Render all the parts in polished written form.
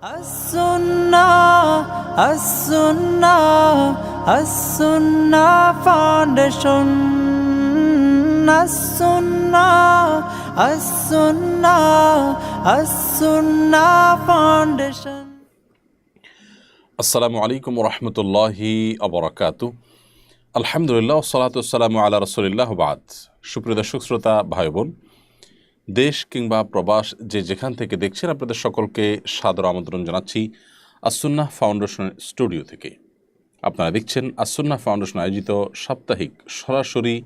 As-Sunnah, As-Sunnah, As-Sunnah Foundation. As-Sunnah, As-Sunnah, As-Sunnah Foundation. আসসালামু আলাইকুম রহমতুল্লাহি আবরাকাতু। আলহামদুলিল্লাহ সালাতু সালামু আলা রাসূলিল্লাহ বাদ। সুপ্রিয় দর্শক শ্রোতা ভাই বোন, দেশ কিংবা প্রবাস যে যেখান থেকে দেখছেন, আপনাদের সকলকে সাদর আমন্ত্রণ জানাচ্ছি আস-সুন্নাহ ফাউন্ডেশন স্টুডিও থেকে। আপনারা দেখছেন আস-সুন্নাহ ফাউন্ডেশন আয়োজিত সাপ্তাহিক সরাসরি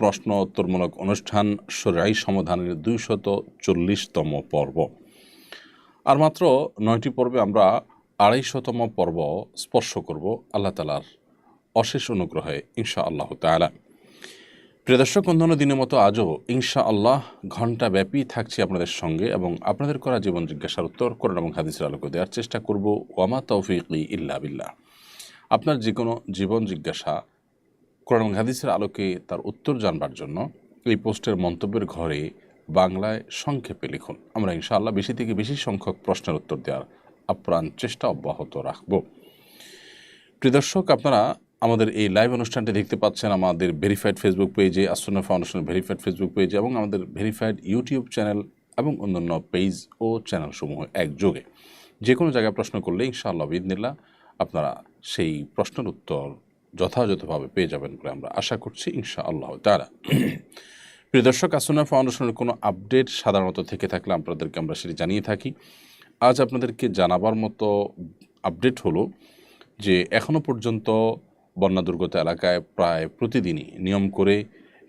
প্রশ্ন উত্তরমূলক অনুষ্ঠান শরীআই সমাধানের 240তম পর্ব। আর মাত্র 9টি পর্বে আমরা 250তম পর্ব স্পর্শ করব আল্লাহ তাআলার অশেষ অনুগ্রহে ইনশাআল্লাহ তাআলা। প্রিয় দর্শক, অন্যান্য দিনের মতো আজও ইনশাআল্লাহ ঘণ্টাব্যাপী থাকছি আপনাদের সঙ্গে এবং আপনাদের করা জীবন জিজ্ঞাসার উত্তর কোরআন এবং হাদিসের আলোকে দেওয়ার চেষ্টা করব। ওয়ামা তৌফিকি ইল্লা বিল্লাহ। আপনার যে কোনো জীবন জিজ্ঞাসা কোরআন এবং হাদিসের আলোকে তার উত্তর জানবার জন্য এই পোস্টের মন্তব্যের ঘরে বাংলায় সংক্ষেপে লিখুন। আমরা ইনশাআল্লাহ বেশি থেকে বেশি সংখ্যক প্রশ্নের উত্তর দেওয়ার আপ্রাণ চেষ্টা অব্যাহত রাখব। প্রিয় দর্শক, আপনারা আমাদের এই লাইভ অনুষ্ঠানটি দেখতে পাচ্ছেন আমাদের ভেরিফাইড ফেসবুক পেজে, আস-সুন্নাহ ফাউন্ডেশনের ভেরিফাইড ফেসবুক পেজে এবং আমাদের ভেরিফাইড ইউটিউব চ্যানেল এবং অন্যান্য পেজ ও চ্যানেলসমূহ একযোগে। যে কোনো জায়গায় প্রশ্ন করলে ইনশাআল্লাহ বিইذনিল্লাহ আপনারা সেই প্রশ্নের উত্তর যথাযথভাবে পেয়ে যাবেন বলে আমরা আশা করছি ইনশাআল্লাহ তাআলা। প্রিয় দর্শক, আস-সুন্নাহ ফাউন্ডেশনের কোনো আপডেট সাধারণত থেকে থাকলে আপনাদেরকে আমরা সেটি জানিয়ে থাকি। আজ আপনাদেরকে জানাবার মতো আপডেট হলো যে এখনও পর্যন্ত বন্যা দুর্গত এলাকায় প্রায় প্রতিদিনই নিয়ম করে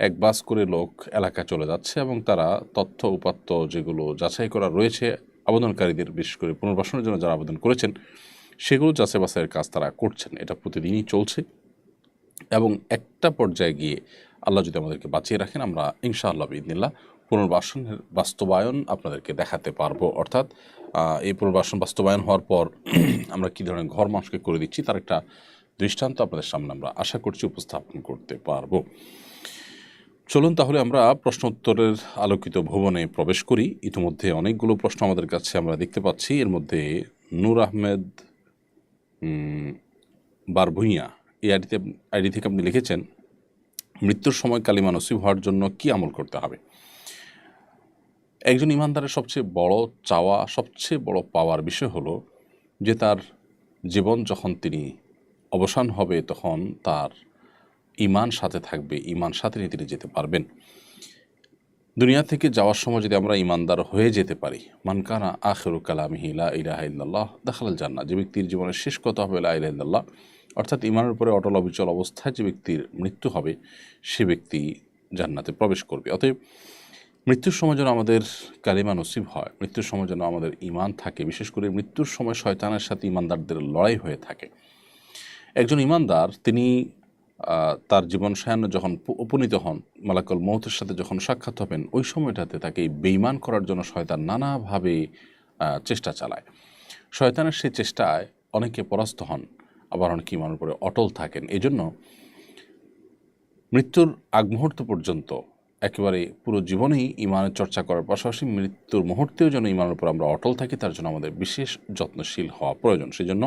এক বাস করে লোক এলাকায় চলে যাচ্ছে এবং তারা তথ্য উপাত্ত যেগুলো যাচাই করা রয়েছে আবেদনকারীদের, বিশেষ করে পুনর্বাসনের জন্য যারা আবেদন করেছেন সেগুলো যাচাই বাছাইয়ের কাজ তারা করছেন। এটা প্রতিদিনই চলছে এবং একটা পর্যায়ে গিয়ে আল্লাহ যদি আমাদেরকে বাঁচিয়ে রাখেন, আমরা ইনশাআল্লাহ বিইذনিল্লাহ পুনর্বাসনের বাস্তবায়ন আপনাদেরকে দেখাতে পারবো। অর্থাৎ এই পুনর্বাসন বাস্তবায়ন হওয়ার পর আমরা কী ধরনের ঘর মানুষকে করে দিচ্ছি তার একটা দৃষ্টান্ত আপনাদের সামনে আমরা আশা করছি উপস্থাপন করতে পারবো। চলুন তাহলে আমরা প্রশ্ন উত্তরের আলোকিত ভুবনে প্রবেশ করি। ইতিমধ্যে অনেকগুলো প্রশ্ন আমাদের কাছে আমরা দেখতে পাচ্ছি। এর মধ্যে নূর আহমেদ বারভূঁইয়া এই আইডি থেকে আপনি লিখেছেন, মৃত্যুর সময় কালিমা নসিব হওয়ার জন্য কি আমল করতে হবে? একজন ইমানদারের সবচেয়ে বড় চাওয়া, সবচেয়ে বড় পাওয়ার বিষয় হলো যে তার জীবন যখন তিনি অবসান হবে তখন তার ঈমান সাথে থাকবে, ঈমান সাথে নিয়ে তিনি যেতে পারবেন। দুনিয়া থেকে যাওয়ার সময় যদি আমরা ঈমানদার হয়ে যেতে পারি, মান কানা আখিরু কালামিহি লা ইলাহা ইল্লাল্লাহ দাখালাল জান্নাহ, যে ব্যক্তির জীবনের শেষ কথা হবে লা ইলাহা ইল্লাল্লাহ, অর্থাৎ ঈমানের উপরে অটল অবিচল অবস্থায় যে ব্যক্তির মৃত্যু হবে সে ব্যক্তি জান্নাতে প্রবেশ করবে। অতএব মৃত্যুর সময় যেন আমাদের কালিমা নসিব হয়, মৃত্যুর সময় যেন আমাদের ঈমান থাকে, বিশেষ করে মৃত্যুর সময় শয়তানের সাথে ঈমানদারদের লড়াই হয়ে থাকে। একজন ঈমানদার তিনি তার জীবন সায়ান্ন যখন উপনীত হন, মালাকুল মউতের সাথে যখন সাক্ষাৎ হবেন, ওই সময়টাতে তাকে বেঈমান করার জন্য শয়তান নানাভাবে চেষ্টা চালায়। শয়তানের সেই চেষ্টায় অনেকে পরাস্ত হন, আবার অনেকে ঈমানের উপরে অটল থাকেন। এই জন্য মৃত্যুর আগ মুহূর্ত পর্যন্ত একেবারে পুরো জীবনেই ঈমানের চর্চা করার পাশাপাশি মৃত্যুর মুহূর্তেও যেন ঈমানের উপর আমরা অটল থাকি, তার জন্য আমাদের বিশেষ যত্নশীল হওয়া প্রয়োজন। সেই জন্য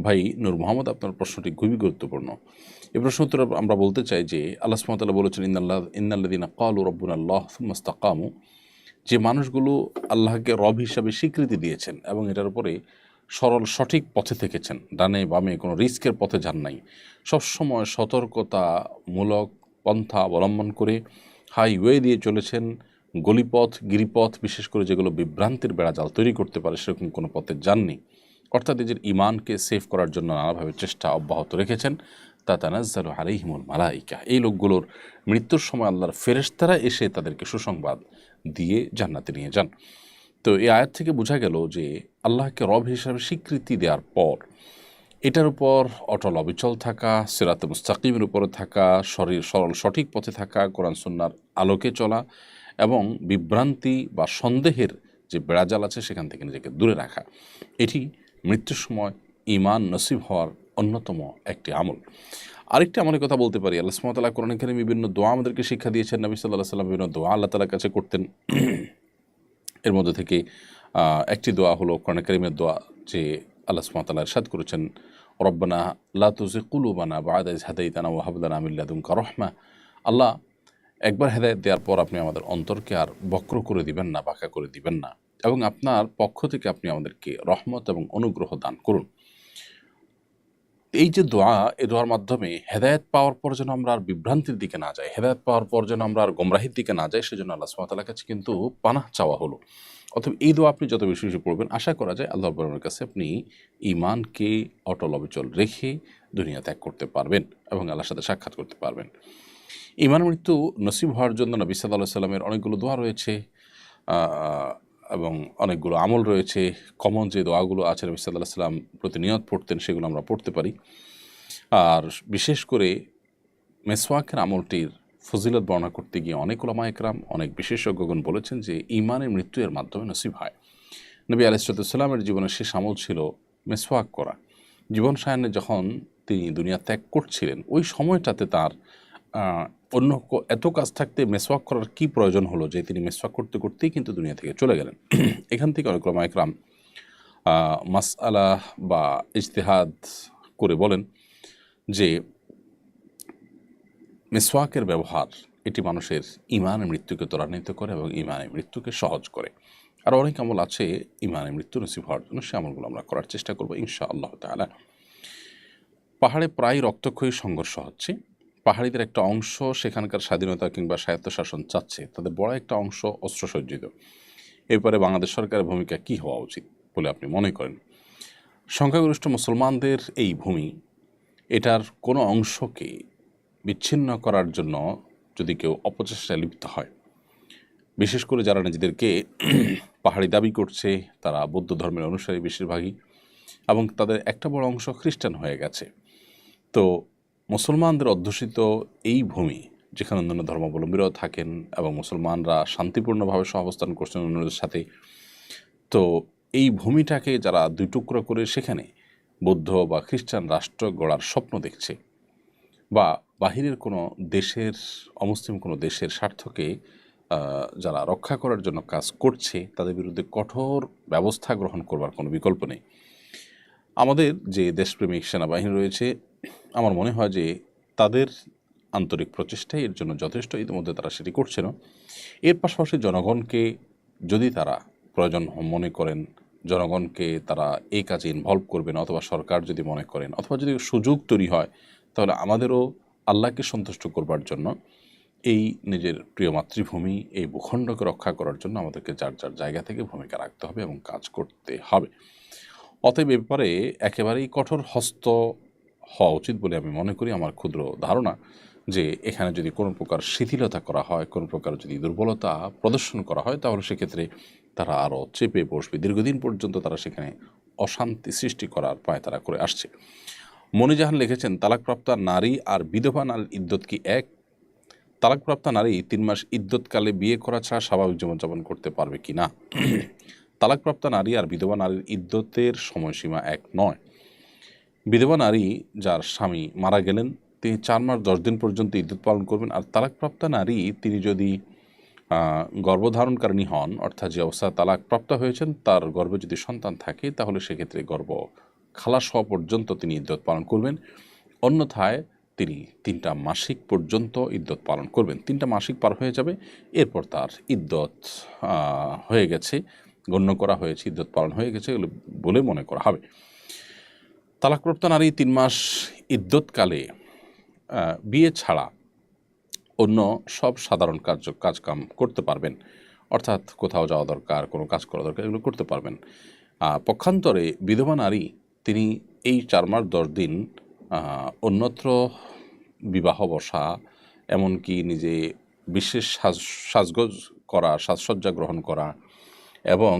ভাই নূর মোহাম্মদ, আপনার প্রশ্নটি খুবই গুরুত্বপূর্ণ। এই প্রশ্ন উত্তরে আমরা বলতে চাই যে আল্লাহ সুবহানাহু ওয়া তাআলা বলেছেন, ইন্নাল্লাযীনা ক্বালু রাব্বুনাল্লাহ সুম্মা ইসতাকামু, যে মানুষগুলো আল্লাহকে রব হিসাবে স্বীকৃতি দিয়েছেন এবং এটার উপরে সরল সঠিক পথে থেকেছেন, ডানে বামে কোনো রিস্কের পথে যান নাই, সবসময় সতর্কতামূলক পন্থা অবলম্বন করে হাইওয়ে দিয়ে চলেছেন, গলিপথ গিরিপথ বিশেষ করে যেগুলো বিভ্রান্তির বেড়াজাল তৈরি করতে পারে সেরকম কোনো পথে যাননি, অর্থাৎ এদের ঈমানকে সেভ করার জন্য নানাভাবে চেষ্টা অব্যাহত রেখেছেন, তাতানাজ্জালু আলাইহিমুল মালাইকা, এই লোকগুলোর মৃত্যুর সময় আল্লাহর ফেরেশতারা এসে তাদেরকে সুসংবাদ দিয়ে জান্নাতে নিয়ে যান। তো এই আয়াত থেকে বোঝা গেল যে আল্লাহকে রব হিসাবে স্বীকৃতি দেওয়ার পর এটার উপর অটল অবিচল থাকা, সিরাতে মুস্তাকিমের উপরে থাকা, সরল সঠিক পথে থাকা, কোরআন সুন্নাহর আলোকে চলা এবং বিভ্রান্তি বা সন্দেহের যে বেড়াজাল আছে সেখান থেকে নিজেকে দূরে রাখা, এটি মৃত্যুর সময় ঈমান নসিব হওয়ার অন্যতম একটি আমল। আরেকটি আমলের কথা বলতে পারি, আল্লাহ সুবহানাহু ওয়া তাআলা কোরআনে কারিমে বিভিন্ন দোয়া আমাদেরকে শিক্ষা দিয়েছেন। নবী সাল্লাল্লাহু আলাইহি ওয়াসাল্লাম বিভিন্ন দোয়া আল্লাহ তাআলার কাছে করতেন। এর মধ্যে থেকে একটি দোয়া হলো কোরআন কারীমের দোয়া, যে আল্লাহ সুবহানাহু ওয়া তাআলা ইরশাদ করেছেন, রব্বানা লা তুযিগ কুলুবানা বা'দা ইয হাদাইতানা ওয়া হাব লানা মিন লাদুনকা রাহমা। আল্লাহ, একবার হেদায়েত দেওয়ার পর আপনি আমাদের অন্তরকে আর বক্র করে দিবেন না, বাঁকা করে দিবেন না, এবং আপনার পক্ষ থেকে আপনি আমাদেরকে রহমত এবং অনুগ্রহ দান করুন। এই যে দোয়া, এই দোয়ার মাধ্যমে হেদায়েত পাওয়ার পর যেন আমরা আর বিভ্রান্তির দিকে না যাই, হেদায়েত পাওয়ার পর যেন আমরা আর গোমরাহির দিকে না যাই, সেজন্য আল্লাহ সুবহানাহু ওয়া তাআলার কাছে কিন্তু পানাহ চাওয়া হলো। অতএব এই দোয়া আপনি যত বেশি বেশি পড়বেন, আশা করা যায় আল্লাহ রাব্বুল আলামিনের কাছে আপনি ঈমানকে অটল অবিচল রেখে দুনিয়া ত্যাগ করতে পারবেন এবং আল্লাহর সাথে সাক্ষাৎ করতে পারবেন। ঈমান মৃত্যু নসিব হওয়ার জন্য নবী সাল্লাল্লাহু আলাইহি ওয়াসাল্লামের অনেকগুলো দোয়া রয়েছে এবং অনেকগুলো আমল রয়েছে। কমন যে দোয়াগুলো আছে নবী সাল্লাল্লাহু আলাইহি ওয়াসাল্লাম প্রতিনিয়ত পড়তেন, সেগুলো আমরা পড়তে পারি। আর বিশেষ করে মেসওয়াকের আমলটির ফজিলত বর্ণনা করতে গিয়ে অনেক উলামা একরাম, অনেক বিশেষজ্ঞগণ বলেছেন যে ঈমানের মৃত্যু এর মাধ্যমে নসিব হয়। নবী আলাইহিস সালামের জীবনের শেষ আমল ছিল মেসওয়াক করা। জীবন সায়ান্নে যখন তিনি দুনিয়া ত্যাগ করছিলেন, ওই সময়টাতে তার অন্য এত কাজ থাকতে মেসওয়াক করার কী প্রয়োজন হলো যে তিনি মেসওয়াক করতে করতেই কিন্তু দুনিয়া থেকে চলে গেলেন। এখান থেকে অনেক উলামা একরাম মাসআলা বা ইজতিহাদ করে বলেন যে মেসওয়াকের ব্যবহার এটি মানুষের ঈমানের মৃত্যুকে ত্বরান্বিত করে এবং ঈমানের মৃত্যুকে সহজ করে। আর অনেক আমল আছে ঈমানের মৃত্যু নসিব হওয়ার জন্য, সে আমলগুলো আমরা করার চেষ্টা করবো ইনশাআল্লাহ তাআলা। পাহাড়ে প্রায় রক্তক্ষয়ী সংঘর্ষ হচ্ছে। পাহাড়িদের একটা অংশ সেখানকার স্বাধীনতা কিংবা স্বায়ত্তশাসন চাচ্ছে, তাদের বড় একটা অংশ অস্ত্রসজ্জিত। এরপরে বাংলাদেশ সরকারের ভূমিকা কী হওয়া উচিত বলে আপনি মনে করেন? সংখ্যাগরিষ্ঠ মুসলমানদের এই ভূমি, এটার কোনো অংশকে বিচ্ছিন্ন করার জন্য যদি কেউ অপচেষ্টায় লিপ্ত হয়, বিশেষ করে যারা নিজেদেরকে পাহাড়ি দাবি করছে, তারা বৌদ্ধ ধর্মের অনুসারী বেশিরভাগই, এবং তাদের একটা বড় অংশ খ্রিস্টান হয়ে গেছে। তো মুসলমানদের অধ্যুষিত এই ভূমি, যেখানে অন্যান্য ধর্মাবলম্বীরাও থাকেন এবং মুসলমানরা শান্তিপূর্ণভাবে সহাবস্থান করছেন অন্যদের সাথে, তো এই ভূমিটাকে যারা দুই টুকরো করে সেখানে বৌদ্ধ বা খ্রিস্টান রাষ্ট্র গড়ার স্বপ্ন দেখছে, বা বাহিরের কোনো দেশের, অমুসলিম কোনো দেশের স্বার্থকে যারা রক্ষা করার জন্য কাজ করছে, তাদের বিরুদ্ধে কঠোর ব্যবস্থা গ্রহণ করবার কোনো বিকল্প নেই। আমাদের যে দেশপ্রেমিক সেনাবাহিনী রয়েছে, আমার মনে হয় যে তাদের আন্তরিক প্রচেষ্টাই এর জন্য যথেষ্ট, ইতিমধ্যে তারা সেটি করছে না। এর পাশাপাশি জনগণকে যদি তারা প্রয়োজন মনে করেন, জনগণকে তারা এই কাজে ইনভলভ করবেন, অথবা সরকার যদি মনে করেন, অথবা যদি সুযোগ তৈরি হয়, তাহলে আমাদেরও আল্লাহকে সন্তুষ্ট করবার জন্য এই নিজের প্রিয় মাতৃভূমি, এই ভূখণ্ডকে রক্ষা করার জন্য আমাদেরকে যার যার জায়গা থেকে ভূমিকা রাখতে হবে এবং কাজ করতে হবে। অতএব এ ব্যাপারে একেবারেই কঠোর হস্ত হওয়া উচিত বলে আমি মনে করি। আমার ক্ষুদ্র ধারণা যে এখানে যদি কোনো প্রকার শিথিলতা করা হয়, কোনো প্রকার যদি দুর্বলতা প্রদর্শন করা হয়, তাহলে সেক্ষেত্রে তারা আরও চেপে বসবে। দীর্ঘদিন পর্যন্ত তারা সেখানে অশান্তি সৃষ্টি করার পায়তারা করে আসছে। মনিজাহান লিখেছেন, তালাকপ্রাপ্তা নারী আর বিধবা নারীর ইদ্যত কি এক? তালাকপ্রাপ্তা নারী 3 মাস ইদ্যতকালে বিয়ে করা ছাড়া স্বাভাবিক জীবনযাপন করতে পারবে কি না? তালাকপ্রাপ্তা নারী আর বিধবা নারীর ইদ্যতের সময়সীমা এক নয়। বিধবা নারী যার স্বামী মারা গেলেন, তিনি 4 মাস 10 দিন পর্যন্ত ইদ্যত পালন করবেন। আর তালাকপ্রাপ্তা নারী, তিনি যদি গর্ভধারণকারিণী হন, অর্থাৎ যে অবস্থায় তালাকপ্রাপ্ত হয়েছেন তার গর্ভে যদি সন্তান থাকে, তাহলে সেক্ষেত্রে গর্ভ খালাস হওয়া পর্যন্ত তিনি ইদ্যত পালন করবেন। অন্যথায় তিনি 3টা মাসিক পর্যন্ত ইদ্যত পালন করবেন। 3টা মাসিক পার হয়ে যাবে, এরপর তার ইদ্যত হয়ে গেছে, গণ্য করা হয়েছে, ইদ্যত পালন হয়ে গেছে বলে মনে করা হবে। তালাকপ্রাপ্তা নারী 3 মাস ইদ্যতকালে বিয়ে ছাড়া অন্য সব সাধারণ কাজকাম করতে পারবেন, অর্থাৎ কোথাও যাওয়া দরকার, কোনো কাজ করা দরকার, এগুলো করতে পারবেন। পক্ষান্তরে বিধবা নারী, তিনি এই 4 মাস 10 দিন অন্যত্র বিবাহ বসা, এমনকি নিজে বিশেষ সাজগোজ করা, সাজসজ্জা গ্রহণ করা, এবং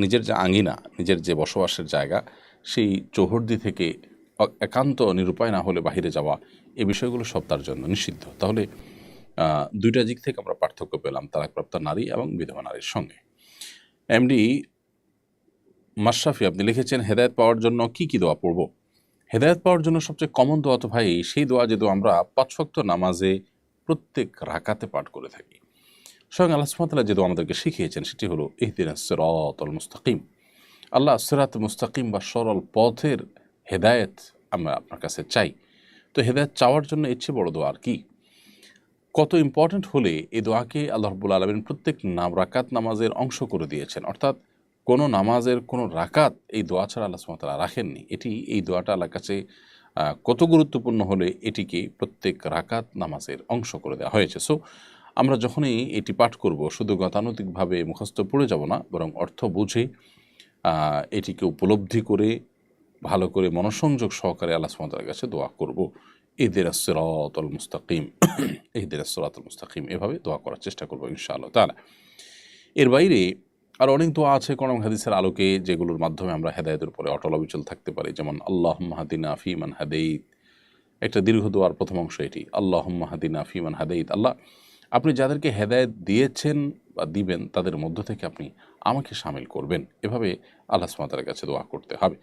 নিজের যে আঙিনা, নিজের যে বসবাসের জায়গা, সেই চৌহদ্দি থেকে একান্ত নিরুপায় না হলে বাহিরে যাওয়া, এই বিষয়গুলো সব তার জন্য নিষিদ্ধ। তাহলে 2টা দিক থেকে আমরা পার্থক্য পেলাম তালাকপ্রাপ্ত নারী এবং বিধবা নারীর সঙ্গে। এমডি মাশরাফি, আপনি লিখেছেন, হেদায়েত পাওয়ার জন্য কি কি দোয়া পড়ব? হেদায়েত পাওয়ার জন্য সবচেয়ে কমন দোয়া তো ভাই সেই দোয়া যে দোয়া আমরা 5 ওয়াক্ত নামাজে প্রত্যেক রাকাতে পাঠ করে থাকি। স্বয়ং আল্লাহ সুবহানাহু ওয়া তাআলা যে দোয়া আমাদেরকে শিখিয়েছেন সেটি হলো ইহদিনাস সিরাতাল মুস্তাকিম। আল্লাহ সিরাত মুস্তাকিম বা সরল পথের হেদায়েত আমরা আপনার কাছে চাই। তো হেদায়েত চাওয়ার জন্য এর চেয়ে বড় দোয়া আর কি? কত ইম্পর্ট্যান্ট হলে এই দোয়াকে আল্লাহ রাব্বুল আলামিন প্রত্যেক রাকাত নামাজের অংশ করে দিয়েছেন। অর্থাৎ কোনো নামাজের কোনো রাকাত এই দোয়া ছাড়া আল্লাহ সুবহানাহু ওয়া তাআলা রাখেননি। এই দোয়াটা আল্লাহর কাছে কত গুরুত্বপূর্ণ হলে এটিকে প্রত্যেক রাকাত নামাজের অংশ করে দেওয়া হয়েছে। সো আমরা যখনই এটি পাঠ করব শুধু গতানুগতিকভাবে মুখস্থ পড়ে যাব না, বরং অর্থ বুঝে এটিকে উপলব্ধি করে ভালো করে মনোসংযোগ সহকারে আল্লাহ সুবহানাহু ওয়া তাআলার কাছে দোয়া করব। ইহদিনাস সিরাতাল মুস্তাকিম, ইহদিনাস সিরাতাল মুস্তাকিম, এভাবে দোয়া করার চেষ্টা করব ইনশাআল্লাহ তাআলা। এর বাইরে আরও অনেক দোয়া আছে কোরআন হাদিসের আলোকে, যেগুলোর মাধ্যমে আমরা হেদায়েতের উপরে অটল অবিচল থাকতে পারি। যেমন আল্লাহুম্মা হাদিনা ফিমান হাদাইত, একটা দীর্ঘ দোয়ার প্রথম অংশ এটি। আল্লাহুম্মা হাদিনা ফিমান হাদাইত, আল্লাহ আপনি যাদেরকে হেদায়েত দিয়েছেন বা দিবেন তাদের মধ্য থেকে আপনি আমাকে শামিল করবেন। এভাবে আল্লাহ সুবহানাহু ওয়া তাআলার কাছে দোয়া করতে হবে।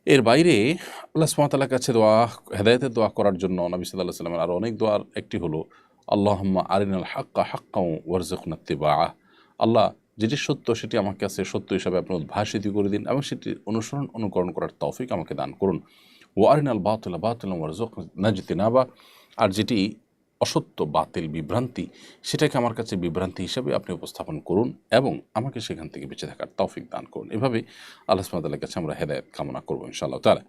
এর বাইরে আল্লাহ সুবহানাহু ওয়া তাআলার কাছে হেদায়েতের দোয়া করার জন্য নবী সাল্লাল্লাহু আলাইহি ওয়াসাল্লামের আরও অনেক দোয়ার একটি হলো আল্লাহুম্মা আরিনাল হাক্কা হাক্কাও ওয়ারযুকনা ইত্তিবাআহ, আল্লাহ যেটি সত্য সেটি আমার কাছে সত্য হিসাবে আপনি উদ্ভাসিত করে দিন এবং সেটি অনুকরণ করার তৌফিক আমাকে দান করুন। ওয়া আরিনাল বাতিলা বাতিলান ওয়ারযুকনা ইজতিনাবা, আর যেটি অসত্য বাতিল বিভ্রান্তি সেটাকে আমার কাছে বিভ্রান্তি হিসাবে আপনি উপস্থাপন করুন এবং আমাকে সেখান থেকে বেঁচে থাকার তৌফিক দান করুন। এভাবে আল্লাহ সুবহানাহু ওয়া তাআলার কাছে আমরা হেদায়েত কামনা করব ইনশাআল্লাহ তাআলা।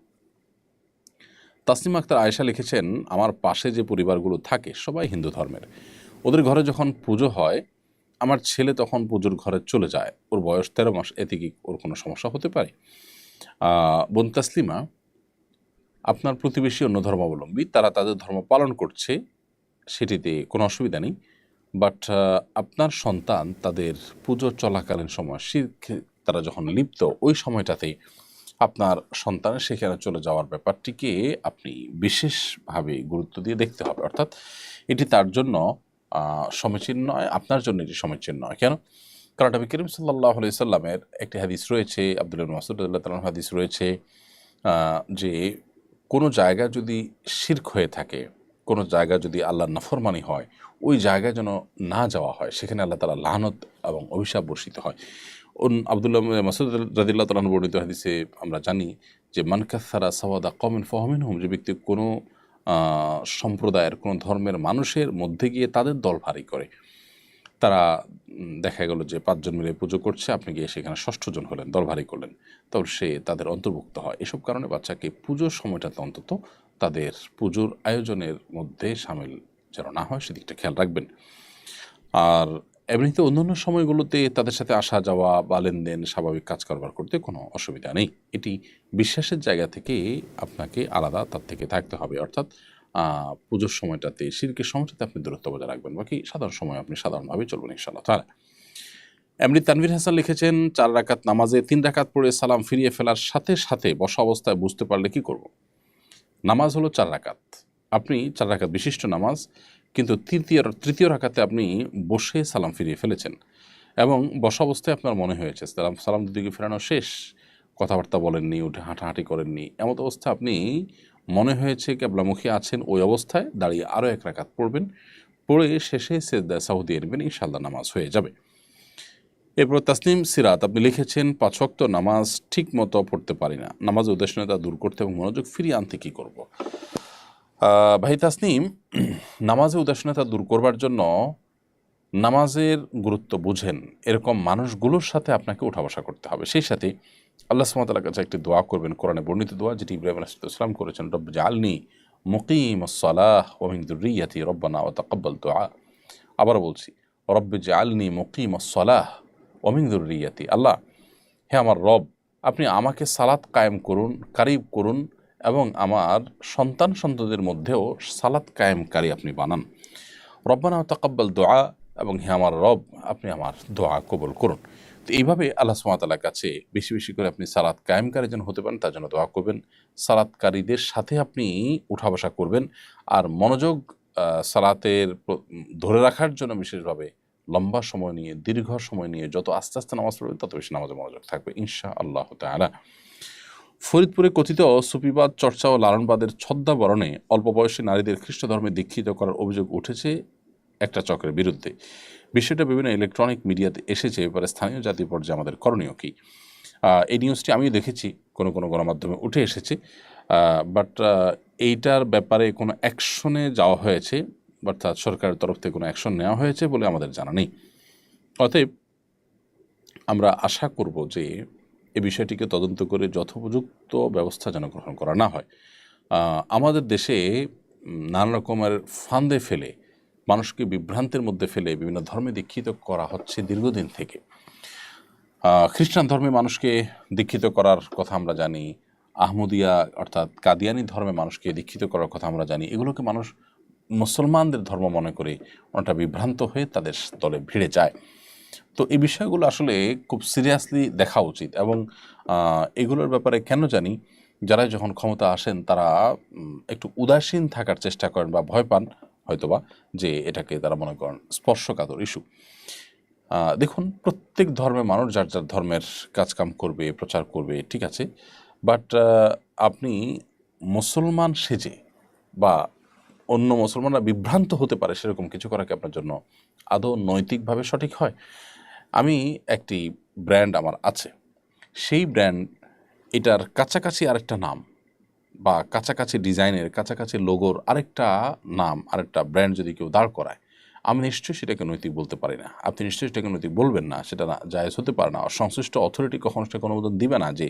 তাসনিমা আক্তার আয়েশা লিখেছেন, আমার পাশে যে পরিবারগুলো থাকে সবাই হিন্দু ধর্মের। ওদের ঘরে যখন পুজো হয় আমার ছেলে তখন পুজোর ঘরে চলে যায়। ওর বয়স 13 মাস, এতে কি ওর কোনো সমস্যা হতে পারে? বোন তাসলিমা, আপনার প্রতিবেশী অন্য ধর্মাবলম্বী, তারা তাদের ধর্ম পালন করছে, সেটিতে কোনো অসুবিধা নেই। বাট আপনার সন্তান তাদের পুজো চলাকালীন সময় শিরকে তারা যখন লিপ্ত, ওই সময়টাতে আপনার সন্তানের সেখানে চলে যাওয়ার ব্যাপারটিকে আপনি বিশেষভাবে গুরুত্ব দিয়ে দেখতে হবে। অর্থাৎ এটি তার জন্য সমীচীন নয়, আপনার জন্য এটি সমীচীন নয়। কেন? কারণ নবী করিম সাল্লাল্লাহু আলাইহি সাল্লামের একটি হাদিস রয়েছে, আব্দুল্লাহ ইবনে মাসউদ রাদিয়াল্লাহু তাআলা হাদিস রয়েছে, যে কোনো জায়গা যদি শিরক হয়ে থাকে, কোনো জায়গা যদি আল্লাহর নাফরমানি হয়, ওই জায়গায় যেন না যাওয়া হয়, সেখানে আল্লাহ তাআলা লানত এবং অভিশাপ বর্ষিত হয়। আব্দুল্লাহ ইবনে মাসউদ রাদিয়াল্লাহু তাআলা বর্ণিত হাদিসে আমরা জানি যে মান কাসসারা সাওয়াদা কওমিন ফাহুয়া মিনহুম, যে ব্যক্তি কোনো সম্প্রদায়ের কোনো ধর্মের মানুষের মধ্যে গিয়ে তাদের দল ভারী করে, তারা দেখা গেল যে 5 জন মিলে পুজো করছে, আপনি গিয়ে সেখানে 6ষ্ঠ জন হলেন, দল ভারী করলেন, তখন সে তাদের অন্তর্ভুক্ত হয়। এসব কারণে বাচ্চাকে পুজোর সময়টাতে অন্তত তাদের পুজোর আয়োজনের মধ্যে শামিল যেন না হয় সেদিকটা খেয়াল রাখবেন। আর এমনিতে অন্যান্য সময়গুলোতে তাদের সাথে আসা যাওয়া বা লেনদেন স্বাভাবিক কাজ কারবার করতে কোনো অসুবিধা নেই। এটি বিশ্বাসের জায়গা থেকে আপনাকে আলাদা তার থেকে থাকতে হবে। অর্থাৎ পুজোর সময়টাতে, শিরকের সময়টাতে আপনি দূরত্ব বজায় রাখবেন, বাকি সাধারণ সময় আপনি সাধারণভাবেই চলবেন ইনশাআল্লাহ তাআলা। এমনি তানভীর হাসান লিখেছেন, 4 রাকাত নামাজে 3 রাকাত পড়ে সালাম ফিরিয়ে ফেলার সাথে সাথে বসা অবস্থায় বুঝতে পারলে কি করব? নামাজ হলো 4 রাকাত, আপনি 4 রাকাত বিশিষ্ট নামাজ, কিন্তু তৃতীয় রাকাতে আপনি বসে সালাম ফিরিয়ে ফেলেছেন এবং বসা অবস্থায় আপনার মনে হয়েছে সালাম দুদিকে ফেরানো শেষ, কথাবার্তা বলেননি, উঠে হাঁটাহাঁটি করেননি, এমত অবস্থা আপনি মনে হয়েছে কিবলামুখী আছেন, ওই অবস্থায় দাঁড়িয়ে আরও 1 রাকাত পড়বেন, পড়ে শেষে সিজদায়ে সাহু দিয়ে নেবেন, ইনশাআল্লাহ নামাজ হয়ে যাবে। এরপর তাসনিম সিরাত, আপনি লিখেছেন 5 ওয়াক্ত নামাজ ঠিক মতো পড়তে পারি না, নামাজের উদাসীনতা দূর করতে এবং মনোযোগ ফিরিয়ে আনতে কী করব? ভাই তাসনিম, নামাজে উদাসীনতা দূর করবার জন্য নামাজের গুরুত্ব বুঝেন এরকম মানুষগুলোর সাথে আপনাকে উঠা বসা করতে হবে। সেই সাথে আল্লাহ সুবহানাহু ওয়া তাআলার কাছে একটি দোয়া করবেন, কোরআনে বর্ণিত দোয়া, যেটি ইব্রাহিম আলাইহিস সালাম করেছেন, রব্বি জাআলনি মুকিমাস সালাহ ওয়া মিন যুররিয়্যাতি রব্বানা ওয়া তাকাব্বাল দুআ। আবার বলছি, রব্বি জাআলনি মুকিমাস সালাহ ওয়া মিন যুররিয়্যাতি, আল্লাহ হে আমার রব, আপনি আমাকে সালাত কায়েম করুন, কারিব করুন এবং আমার সন্তানদের মধ্যেও সালাত কায়েমকারী আপনি বানান। রব্বানা ওয়া তাকাব্বাল দুআ, এবং হে আমার রব, আপনি আমার দোয়া কবুল করুন। তো এইভাবে আল্লাহ সুবহানাহু ওয়া তাআলার কাছে বেশি বেশি করে আপনি সালাত কায়েমকারী যেন হতে পারেন তার জন্য দোয়া করবেন। সালাতকারীদের সাথে আপনি উঠা বসা করবেন, আর মনোযোগ সালাতের ধরে রাখার জন্য বিশেষভাবে লম্বা সময় নিয়ে, দীর্ঘ সময় নিয়ে যত আস্তে আস্তে নামাজ পড়বেন তত বেশি নামাজে মনোযোগ থাকবে ইনশাআল্লাহ তাআলা। ফরিদপুরে কথিত সুফিবাদ চর্চা ও লালনবাদের ছদ্মাবরণে অল্প বয়সী নারীদের খ্রিস্ট ধর্মে দীক্ষিত করার অভিযোগ উঠেছে, একটা চক্রের বিরুদ্ধে। বিষয়টা বিভিন্ন ইলেকট্রনিক মিডিয়াতে এসেছে, এবারে স্থানীয় জাতীয় পর্যায়ে আমাদের করণীয় কী? এই নিউজটি আমিও দেখেছি, কোনো গণমাধ্যমে উঠে এসেছে, বাট এইটার ব্যাপারে কোনো অ্যাকশনে যাওয়া হয়েছে, অর্থাৎ সরকারের তরফ থেকে কোনো অ্যাকশন নেওয়া হয়েছে বলে আমাদের জানা নেই। অতএব আমরা আশা করব যে এই বিষয়টিকে তদন্ত করে যথোপযুক্ত ব্যবস্থা যেন গ্রহণ করা না হয়। আমাদের দেশে নানা রকমের ফান্দে ফেলে, মানুষকে বিভ্রান্তের মধ্যে ফেলে বিভিন্ন ধর্মে দীক্ষিত করা হচ্ছে দীর্ঘদিন থেকে। খ্রিস্টান ধর্মে মানুষকে দীক্ষিত করার কথা আমরা জানি, আহমদিয়া অর্থাৎ কাদিয়ানি ধর্মে মানুষকে দীক্ষিত করার কথা আমরা জানি। এগুলোকে মানুষ মুসলমানদের ধর্ম মনে করে অনেকটা বিভ্রান্ত হয়ে তাদের দলে ভিড়ে যায়। তো এই বিষয়গুলো আসলে খুব সিরিয়াসলি দেখা উচিত, এবং এগুলোর ব্যাপারে কেন জানি যারা যখন ক্ষমতা আসেন তারা একটু উদাসীন থাকার চেষ্টা করেন বা ভয় পান হয়তোবা, যে এটাকে তারা মনে করেন স্পর্শকাতর ইস্যু। দেখুন, প্রত্যেক ধর্মের মানুষ যার যার ধর্মের কাজকাম করবে, প্রচার করবে, ঠিক আছে, বাট আপনি মুসলমান সেজে বা অন্য মুসলমানরা বিভ্রান্ত হতে পারে সেরকম কিছু করা কি আপনার জন্য আদৌ নৈতিকভাবে সঠিক হয়? আমি একটি ব্র্যান্ড আমার আছে, সেই ব্র্যান্ড এটার কাছাকাছি আরেকটা নাম বা কাছাকাছি ডিজাইনের কাছাকাছি লোগোর আরেকটা নাম, আরেকটা ব্র্যান্ড যদি কেউ দাঁড় করায়, আমি নিশ্চয়ই সেটাকে নৈতিক বলতে পারি না, আপনি নিশ্চয়ই সেটাকে নৈতিক বলবেন না, সেটা না জায়েজ হতে পারে না। সংশ্লিষ্ট অথরিটি কখনো সেটা কোনো অনুমোদন দিবে না যে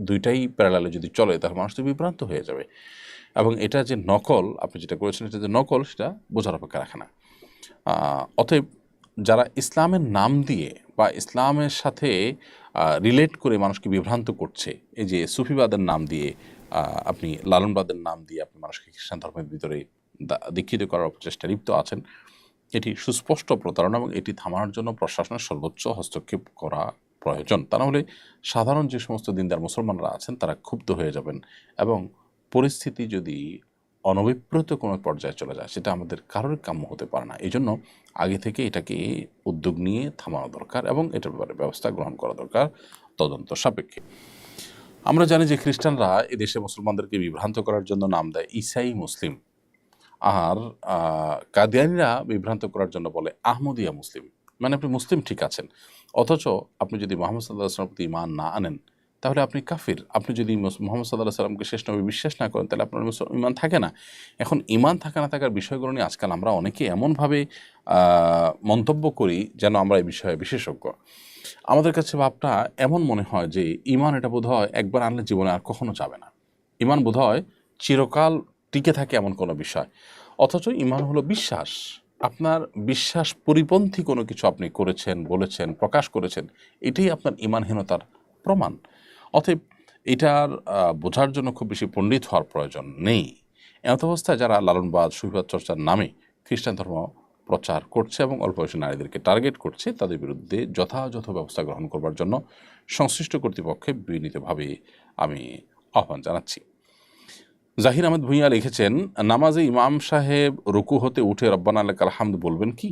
দুইটাই প্যারালালে যদি চলে তাহলে মানুষ তো বিভ্রান্ত হয়ে যাবে। এবং এটা যে নকল, আপনি যেটা করেছেন এটা যে নকল, সেটা বোঝার অপেক্ষা রাখে না। অতএব যারা ইসলামের নাম দিয়ে বা ইসলামের সাথে রিলেট করে মানুষকে বিভ্রান্ত করছে, এই যে সুফিবাদের নাম দিয়ে, আপনি লালনবাদের নাম দিয়ে আপনি মানুষকে খ্রিস্টান ধর্মের ভিতরে দীক্ষিত করার চেষ্টা লিপ্ত আছেন, এটি সুস্পষ্ট প্রতারণা, এবং এটি থামানোর জন্য প্রশাসনের সর্বোচ্চ হস্তক্ষেপ করা প্রয়োজন। তা নাহলে সাধারণ যে সমস্ত দিনদার মুসলমানরা আছেন তারা ক্ষুব্ধ হয়ে যাবেন, এবং পরিস্থিতি যদি অনভিপ্রেত কোনো পর্যায়ে চলে যায় সেটা আমাদের কারোর কাম্য হতে পারে না। এই জন্য আগে থেকে এটাকে উদ্যোগ নিয়ে থামানো দরকার এবং এটার ব্যাপারে ব্যবস্থা গ্রহণ করা দরকার তদন্ত সাপেক্ষে। আমরা জানি যে খ্রিস্টানরা এদেশে মুসলমানদেরকে বিভ্রান্ত করার জন্য নাম দেয় ঈসাই মুসলিম, আর কাদিয়ানিরা বিভ্রান্ত করার জন্য বলে আহমদিয়া মুসলিম। মানে আপনি মুসলিম ঠিক আছেন, অথচ আপনি যদি মোহাম্মদ সাল্লাল্লাহু আলাইহি ওয়াসাল্লামের প্রতি ঈমান না আনেন তাহলে আপনি কাফির। আপনি যদি মোহাম্মদ সাল্লাল্লাহু আলাইহি ওয়াসাল্লামকে শেষ নবী বিশ্বাস না করেন তাহলে আপনার ঈমান থাকে না। এখন ঈমান থাকা না থাকার বিষয়গুলো নিয়ে আজকাল আমরা অনেকে এমনভাবে মন্তব্য করি যেন আমরা এই বিষয়ে বিশেষজ্ঞ। আমাদের কাছে ভাবটা এমন মনে হয় যে ঈমান এটা বোধ হয় একবার আনলে জীবনে আর কখনো যাবে না। ঈমান বোধ হয় চিরকাল টিকে থাকে এমন কোনো বিষয়, অথচ ঈমান হলো বিশ্বাস। আপনার বিশ্বাস পরিপন্থী কোনো কিছু আপনি করেছেন, বলেছেন, প্রকাশ করেছেন, এটাই আপনার ঈমানহীনতার প্রমাণ। অতএব এটার বোঝার জন্য খুব বেশি পণ্ডিত হওয়ার প্রয়োজন নেই। এমত অবস্থায় যারা লালনবাদ, সুফিবাদ চর্চার নামে খ্রিস্টান ধর্ম প্রচার করছে এবং অল্প বয়সী নারীদেরকে টার্গেট করছে, তাদের বিরুদ্ধে যথাযথ ব্যবস্থা গ্রহণ করবার জন্য সংশ্লিষ্ট কর্তৃপক্ষে বিনীতভাবে আমি আহ্বান জানাচ্ছি। জাহির আহমেদ ভূঁইয়া লিখেছেন, নামাজে ইমাম সাহেব রুকু হতে উঠে রব্বানা লাকাল হামদ বলবেন কি?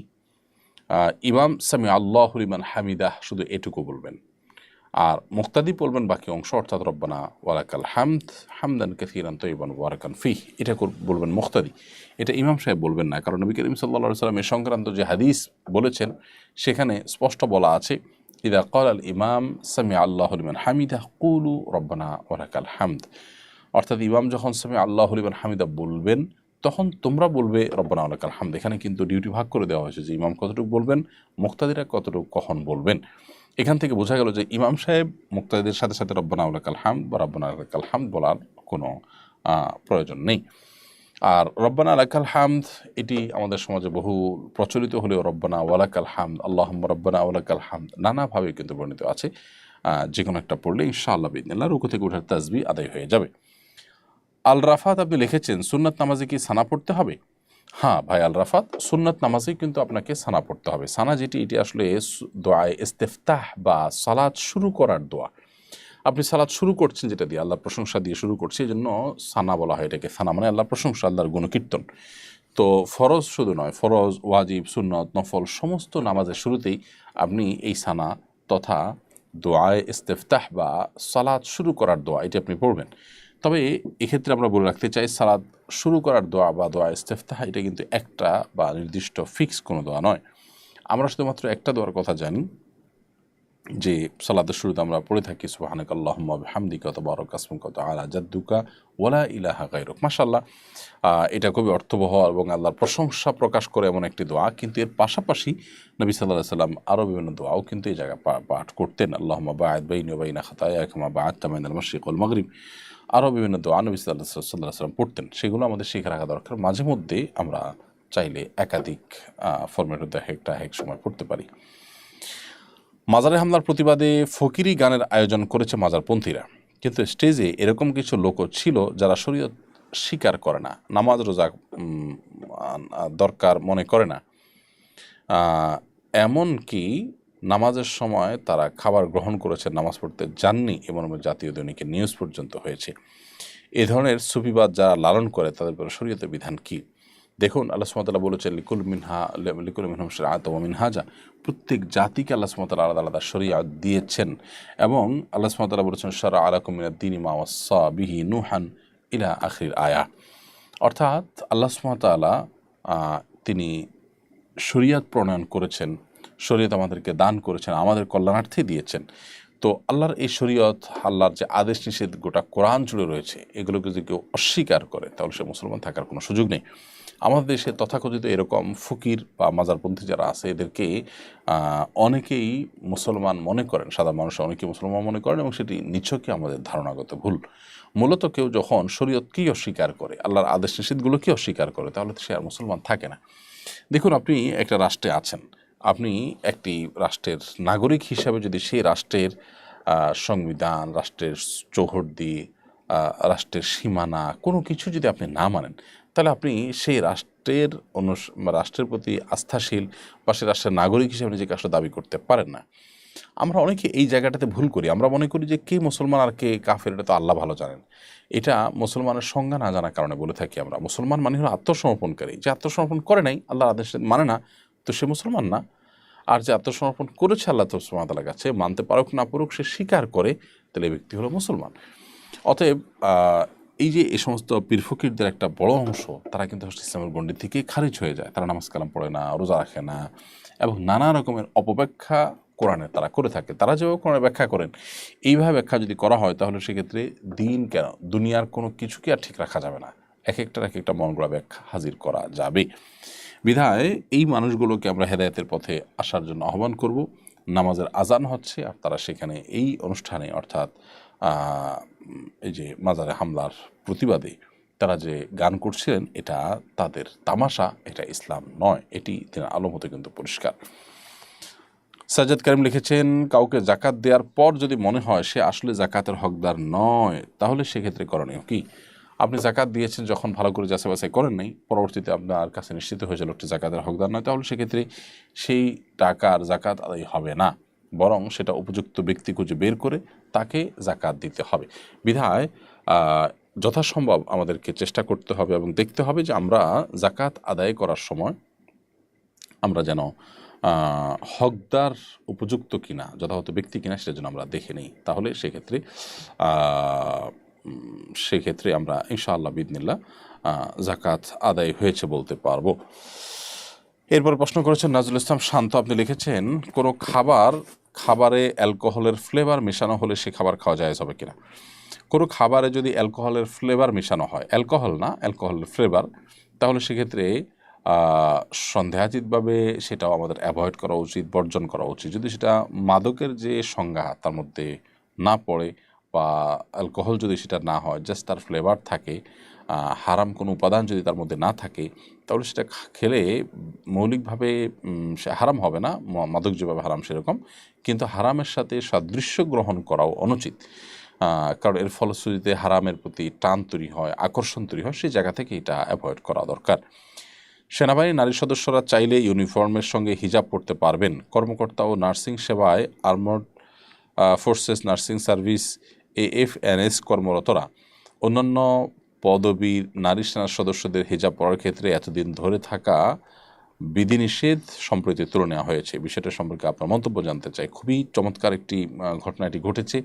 ইমাম সামি আল্লাহু লিমান হামিদাহ শুধু এটুকু বলবেন, আর মুক্তাদি বলবেন বাকি অংশ, অর্থাৎ রব্বানা ওয়ালাকাল হামদ হামদান কাসীরান তাইয়িবান মুবারাকান ফিহ, এটা বলবেন মুক্তাদি। এটা ইমাম সাহেব বলবেন না, কারণ নবী করিম সাল্লাল্লাহু আলাইহি ওয়াসাল্লাম এ সংক্রান্ত যে হাদিস বলেছেন সেখানে স্পষ্ট বলা আছে, ইযা ক্বালাল ইমাম সামি আল্লাহু লিমান হামিদাহ কুলু রব্বানা ওয়ালাকাল হামদ। অর্থাৎ ইমাম যখন সামি আল্লাহু লিমান হামিদা বলবেন তখন তোমরা বলবে রব্বানা ওয়ালাকাল হামদ। এখানে কিন্তু ডিউটি ভাগ করে দেওয়া হয়েছে যে ইমাম কতটুকু বলবেন, মুক্তাদিরা কতটুকু কখন বলবেন। এখান থেকে বোঝা গেল যে ইমাম সাহেব মুক্তাদিদের সাথে সাথে রব্বানা ওয়ালাকাল হামদ বা রব্বানা ওয়ালাকাল হামদ বলার কোনো প্রয়োজন নেই। আর রব্বানা লাকাল হামদ এটি আমাদের সমাজে বহু প্রচলিত হলেও রব্বানা ওয়ালাকাল হামদ, আল্লাহুম্মা রব্বানা ওয়ালাকাল হামদ নানাভাবে কিন্তু বর্ণিত আছে। যে কোনো একটা পড়লে ইনশাআল্লাহ বিইذنিল্লাহ রুকু থেকে ওঠার তাসবিহ আদায় হয়ে যাবে। আল রাফাত আপনি লিখেছেন, সুন্নাত নামাজে কি সানা পড়তে হবে? হ্যাঁ ভাই আল রাফাত, সুন্নাত নামাজেই কিন্তু আপনাকে সানা পড়তে হবে। সানা যেটি, এটি আসলে দোয়ায়ে ইস্তেফতাহ বা সালাত শুরু করার দোয়া। আপনি সালাত শুরু করছেন যেটা দিয়ে, আল্লাহর প্রশংসা দিয়ে শুরু করছে, এই জন্য সানা বলা হয় এটাকে। সানা মানে আল্লাহর প্রশংসা, আল্লাহর গুণকীর্তন। তো ফরজ শুধু নয়, ফরজ, ওয়াজিব, সুন্নত, নফল সমস্ত নামাজের শুরুতেই আপনি এই সানা তথা দোয়ায়ে ইস্তেফতাহ বা সালাত শুরু করার দোয়া এটি আপনি পড়বেন। তবে এক্ষেত্রে আমরা বলে রাখতে চাই, সালাত শুরু করার দোয়া বা দোয়া ইস্তেফতাহ এটা কিন্তু একটা বা নির্দিষ্ট ফিক্স কোনো দোয়া নয়। আমরা শুধুমাত্র একটা দোয়ার কথা জানি যে সালাতের শুরুতে আমরা পড়ে থাকি সুবহানাকা আল্লাহুম্মা ওয়া বিহামদিকা ওয়া তাবারাকা ইসমুকা ওয়া তাআলা জাদ্দুকা ওয়ালা ইলাহা গায়রুক। মাশাআল্লাহ, এটা খুবই অর্থবহ এবং আল্লাহর প্রশংসা প্রকাশ করে এমন একটি দোয়া। কিন্তু এর পাশাপাশি নবী সাল্লাল্লাহু আলাইহি সাল্লাম আরও বিভিন্ন দোয়াও কিন্তু এই জায়গায় পাঠ করতেন। আল্লাহুম্মা বা'আদ বাইনি ওয়া বাইনা খাতায়ায়া কামা বা'আদতা বাইনাল মাশরিক ওয়াল মাগরিব। আরও বিভিন্ন দোয়া নবী সাল্লাল্লাহু আলাইহি সাল্লাম পড়তেন, সেগুলো আমাদের শিখে রাখা দরকার। মাঝে মধ্যে আমরা চাইলে একাধিক ফরম্যাটে একটা এক সময় পড়তে পারি। মাজারে হামলার প্রতিবাদে ফকিরি গানের আয়োজন করেছে মাজারপন্থীরা, কিন্তু স্টেজে এরকম কিছু লোকও ছিল যারা শরীয়ত স্বীকার করে না, নামাজ রোজা দরকার মনে করে না, এমনকি নামাজের সময় তারা খাবার গ্রহণ করেছে, নামাজ পড়তে যাননি, এমন জাতীয় দৈনিকের নিউজ পর্যন্ত হয়েছে। এ ধরনের সুফিবাদ যারা লালন করে তাদের উপর শরীয়তের বিধান কী? দেখুন, আল্লাহ সুবহানাহু ওয়া তাআলা বলেছেন লিকুল মিনহুম শারআতুন ওয়া মিনহাজা। প্রত্যেক জাতিকে আল্লাহ সুবহানাহু ওয়া তাআলা আলাদা আলাদা শরীয়ত দিয়েছেন এবং আল্লাহ সুবহানাহু ওয়া তাআলা বলেছেন শারআ লাকুম মিনাদ-দীনি মা ওয়াসসা বিহি নূহান ইলা আখির আয়া। অর্থাৎ আল্লাহ সুবহানাহু ওয়া তাআলা তিনি শরীয়ত প্রণয়ন করেছেন, শরীয়ত আমাদেরকে দান করেছেন, আমাদের কল্যাণার্থে দিয়েছেন। তো আল্লাহর এই শরীয়ত, আল্লাহর যে আদেশ নিষেধ গোটা কোরআন জুড়ে রয়েছে, এগুলোকে যদি কেউ অস্বীকার করে তাহলে সে মুসলমান থাকার কোনো সুযোগ নেই। আমাদের দেশে তথাকথিত এরকম ফকির বা মাজারপন্থী যারা আছে এদেরকে অনেকেই মুসলমান মনে করেন, সাধারণ মানুষ অনেকেই মুসলমান মনে করেন এবং সেটি নিছকই আমাদের ধারণাগত ভুল। মূলত কেউ যখন শরীয়তকেই অস্বীকার করে, আল্লাহর আদেশ নিষেধগুলোকেই অস্বীকার করে, তাহলে সে আর মুসলমান থাকে না। দেখুন, আপনি একটা রাষ্ট্রে আছেন, আপনি একটি রাষ্ট্রের নাগরিক হিসাবে যদি সেই রাষ্ট্রের সংবিধান, রাষ্ট্রের চৌহদ্দি, রাষ্ট্রের সীমানা কোনো কিছু যদি আপনি না মানেন, তাহলে আপনি সেই রাষ্ট্রের প্রতি আস্থাশীল বা সেই রাষ্ট্রের নাগরিক হিসেবে নিজেকে আসলে দাবি করতে পারেন না। আমরা অনেকে এই জায়গাটাতে ভুল করি। আমরা মনে করি যে কে মুসলমান আর কে কাফের এটা তো আল্লাহ ভালো জানেন। এটা মুসলমানের সংজ্ঞা না জানার কারণে বলে থাকি আমরা। মুসলমান মানে হলো আত্মসমর্পণকারী। যে আত্মসমর্পণ করে নাই, আল্লাহর আদেশ মানে না, তো সে মুসলমান না। আর যে আত্মসমর্পণ করেছে আল্লাহ সুবহানাহু ওয়া তাআলার কাছে, মানতে পারুক না পারুক, সে স্বীকার করে, তাহলে এই ব্যক্তি হলো মুসলমান। অতএব এই যে এই সমস্ত পীর ফকিরদের একটা বড় অংশ, তারা কিন্তু ইসলামের গণ্ডি থেকে খারিজ হয়ে যায়। তারা নামাজ কালাম পড়ে না, রোজা রাখে না এবং নানা রকমের অপব্যাখ্যা কোরআনে তারা করে থাকে। তারা যেভাবে কোরআনে ব্যাখ্যা করেন, এইভাবে ব্যাখ্যা যদি করা হয় তাহলে সেক্ষেত্রে দিন কেন দুনিয়ার কোনো কিছুকে আর ঠিক রাখা যাবে না। এক একটা মন গড়া ব্যাখ্যা হাজির করা যাবে। বিধায় এই মানুষগুলোকে আমরা হেদায়েতের পথে আসার জন্য আহ্বান করব। নামাজের আজান হচ্ছে আর তারা সেখানে এই অনুষ্ঠানে, অর্থাৎ এই যে মাজারে হামলার প্রতিবাদে তারা যে গান করছিলেন, এটা তাদের তামাশা, এটা ইসলাম নয়। এটি তিনি আলম হতে কিন্তু পরিষ্কার। সাজ্জাদ কারিম লিখেছেন, কাউকে জাকাত দেওয়ার পর যদি মনে হয় সে আসলে জাকাতের হকদার নয়, তাহলে সেক্ষেত্রে করণীয় কি? আপনি জাকাত দিয়েছেন, যখন ভালো করে যাচাই বাছাই করেন নাই, পরবর্তীতে আপনার কাছে নিশ্চিত হয়েছে লোকটি জাকাতের হকদার নয়, তাহলে সেক্ষেত্রে সেই টাকার জাকাত আদায় হবে না, বরং সেটা উপযুক্ত ব্যক্তি খুঁজে বের করে তাকে জাকাত দিতে হবে। বিধায় যথাসম্ভব আমাদেরকে চেষ্টা করতে হবে এবং দেখতে হবে যে আমরা জাকাত আদায় করার সময় আমরা যেন হকদার উপযুক্ত কিনা, যথাযথ ব্যক্তি কিনা, সেটা যেন আমরা দেখে নিই। তাহলে সেক্ষেত্রে আমরা ইনশাআল্লাহ বিইذনিল্লাহ জাকাত আদায় হয়েছে বলতে পারবো। এরপর প্রশ্ন করেছেন নাজরুল ইসলাম শান্ত, আপনি লিখেছেন কোনো খাবারে অ্যালকোহলের ফ্লেভার মেশানো হলে সে খাবার খাওয়া যায় হবে কিনা? কোনো খাবারে যদি অ্যালকোহলের ফ্লেভার মেশানো হয়, অ্যালকোহল না, অ্যালকোহলের ফ্লেভার, তাহলে সেক্ষেত্রে সন্দেহাতীতভাবে সেটাও আমাদের অ্যাভয়েড করা উচিত, বর্জন করা উচিত। যদি সেটা মাদকের যে সংজ্ঞা তার মধ্যে না পড়ে বা অ্যালকোহল যদি সেটা না হয়, জাস্ট তার ফ্লেভার থাকে, হারাম কোনো উপাদান যদি তার মধ্যে না থাকে, তাহলে সেটা খেলে মৌলিকভাবে সে হারাম হবে না, মাদক যেভাবে হারাম সেরকম, কিন্তু হারামের সাথে সাদৃশ্য গ্রহণ করাও অনুচিত। কারণ এর ফলশ্রুতিতে হারামের প্রতি টান তৈরি হয়, আকর্ষণ তৈরি হয়, সেই জায়গা থেকে এটা অ্যাভয়েড করা দরকার। সেনাবাহিনীর নারী সদস্যরা চাইলে ইউনিফর্মের সঙ্গে হিজাব পরতে পারবেন। কর্মকর্তা ও নার্সিং সেবায় armed forces nursing service AFNS কর্মরতরা অন্যান্য পদবীর নারী সেনা সদস্যদের হিজাব পরার ক্ষেত্রে এতদিন ধরে থাকা বিধিনিষেধ সম্প্রতি তুলে নেওয়া হয়েছে। বিষয়টা সম্পর্কে আপনার মন্তব্য জানতে চাই। খুবই চমৎকার একটি ঘটনা এটি ঘটেছে।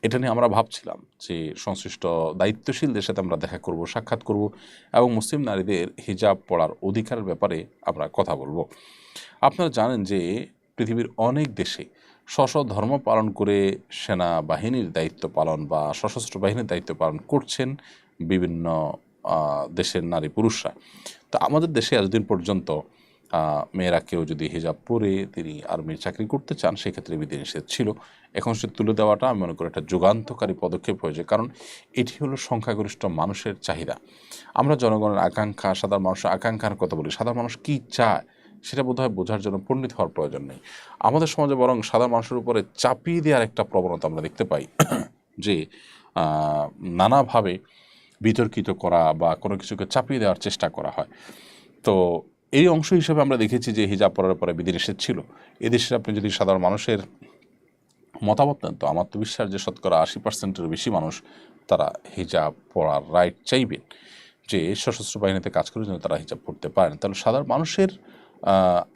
এটা নিয়ে আমরা ভাবছিলাম যে সংশ্লিষ্ট দায়িত্বশীলদের সাথে আমরা দেখা করব, সাক্ষাৎ করব এবং মুসলিম নারীদের হিজাব পড়ার অধিকারের ব্যাপারে আমরা কথা বলবো। আপনারা জানেন যে পৃথিবীর অনেক দেশে স্ব ধর্ম পালন করে সেনাবাহিনীর দায়িত্ব পালন বা সশস্ত্র বাহিনীর দায়িত্ব পালন করছেন বিভিন্ন দেশের নারী পুরুষরা। তো আমাদের দেশে এতদিন পর্যন্ত মেয়েরা কেউ যদি হিজাব পরে তিনি আর্মির চাকরি করতে চান সেক্ষেত্রে বিধিনিষেধ ছিল। এখন সে তুলে দেওয়াটা আমি মনে করি একটা যুগান্তকারী পদক্ষেপ হয়েছে, কারণ এটি হলো সংখ্যাগরিষ্ঠ মানুষের চাহিদা। আমরা জনগণের আকাঙ্ক্ষা, সাধারণ মানুষের আকাঙ্ক্ষার কথা বলি, সাধারণ মানুষ কী চায় সেটা বোধহয় বোঝার জন্য পণ্ডিত হওয়ার প্রয়োজন নেই। আমাদের সমাজে বরং সাধারণ মানুষের উপরে চাপিয়ে দেওয়ার একটা প্রবণতা আমরা দেখতে পাই, যে নানাভাবে বিতর্কিত করা বা কোনো কিছুকে চাপিয়ে দেওয়ার চেষ্টা করা হয়। তো এই অংশ হিসেবে আমরা দেখেছি যে হিজাব পরার পরে বিধিনিষেধ ছিল। এদেশে আপনি যদি সাধারণ মানুষের মতামত নেন, তো আমার তো বিশ্বাস যে শতকরা 80%-এর বেশি মানুষ তারা হিজাব পরার রাইট চাইবেন, যে সশস্ত্র বাহিনীতে কাজ করে যেন তারা হিজাব পড়তে পারেন। তাহলে সাধারণ মানুষের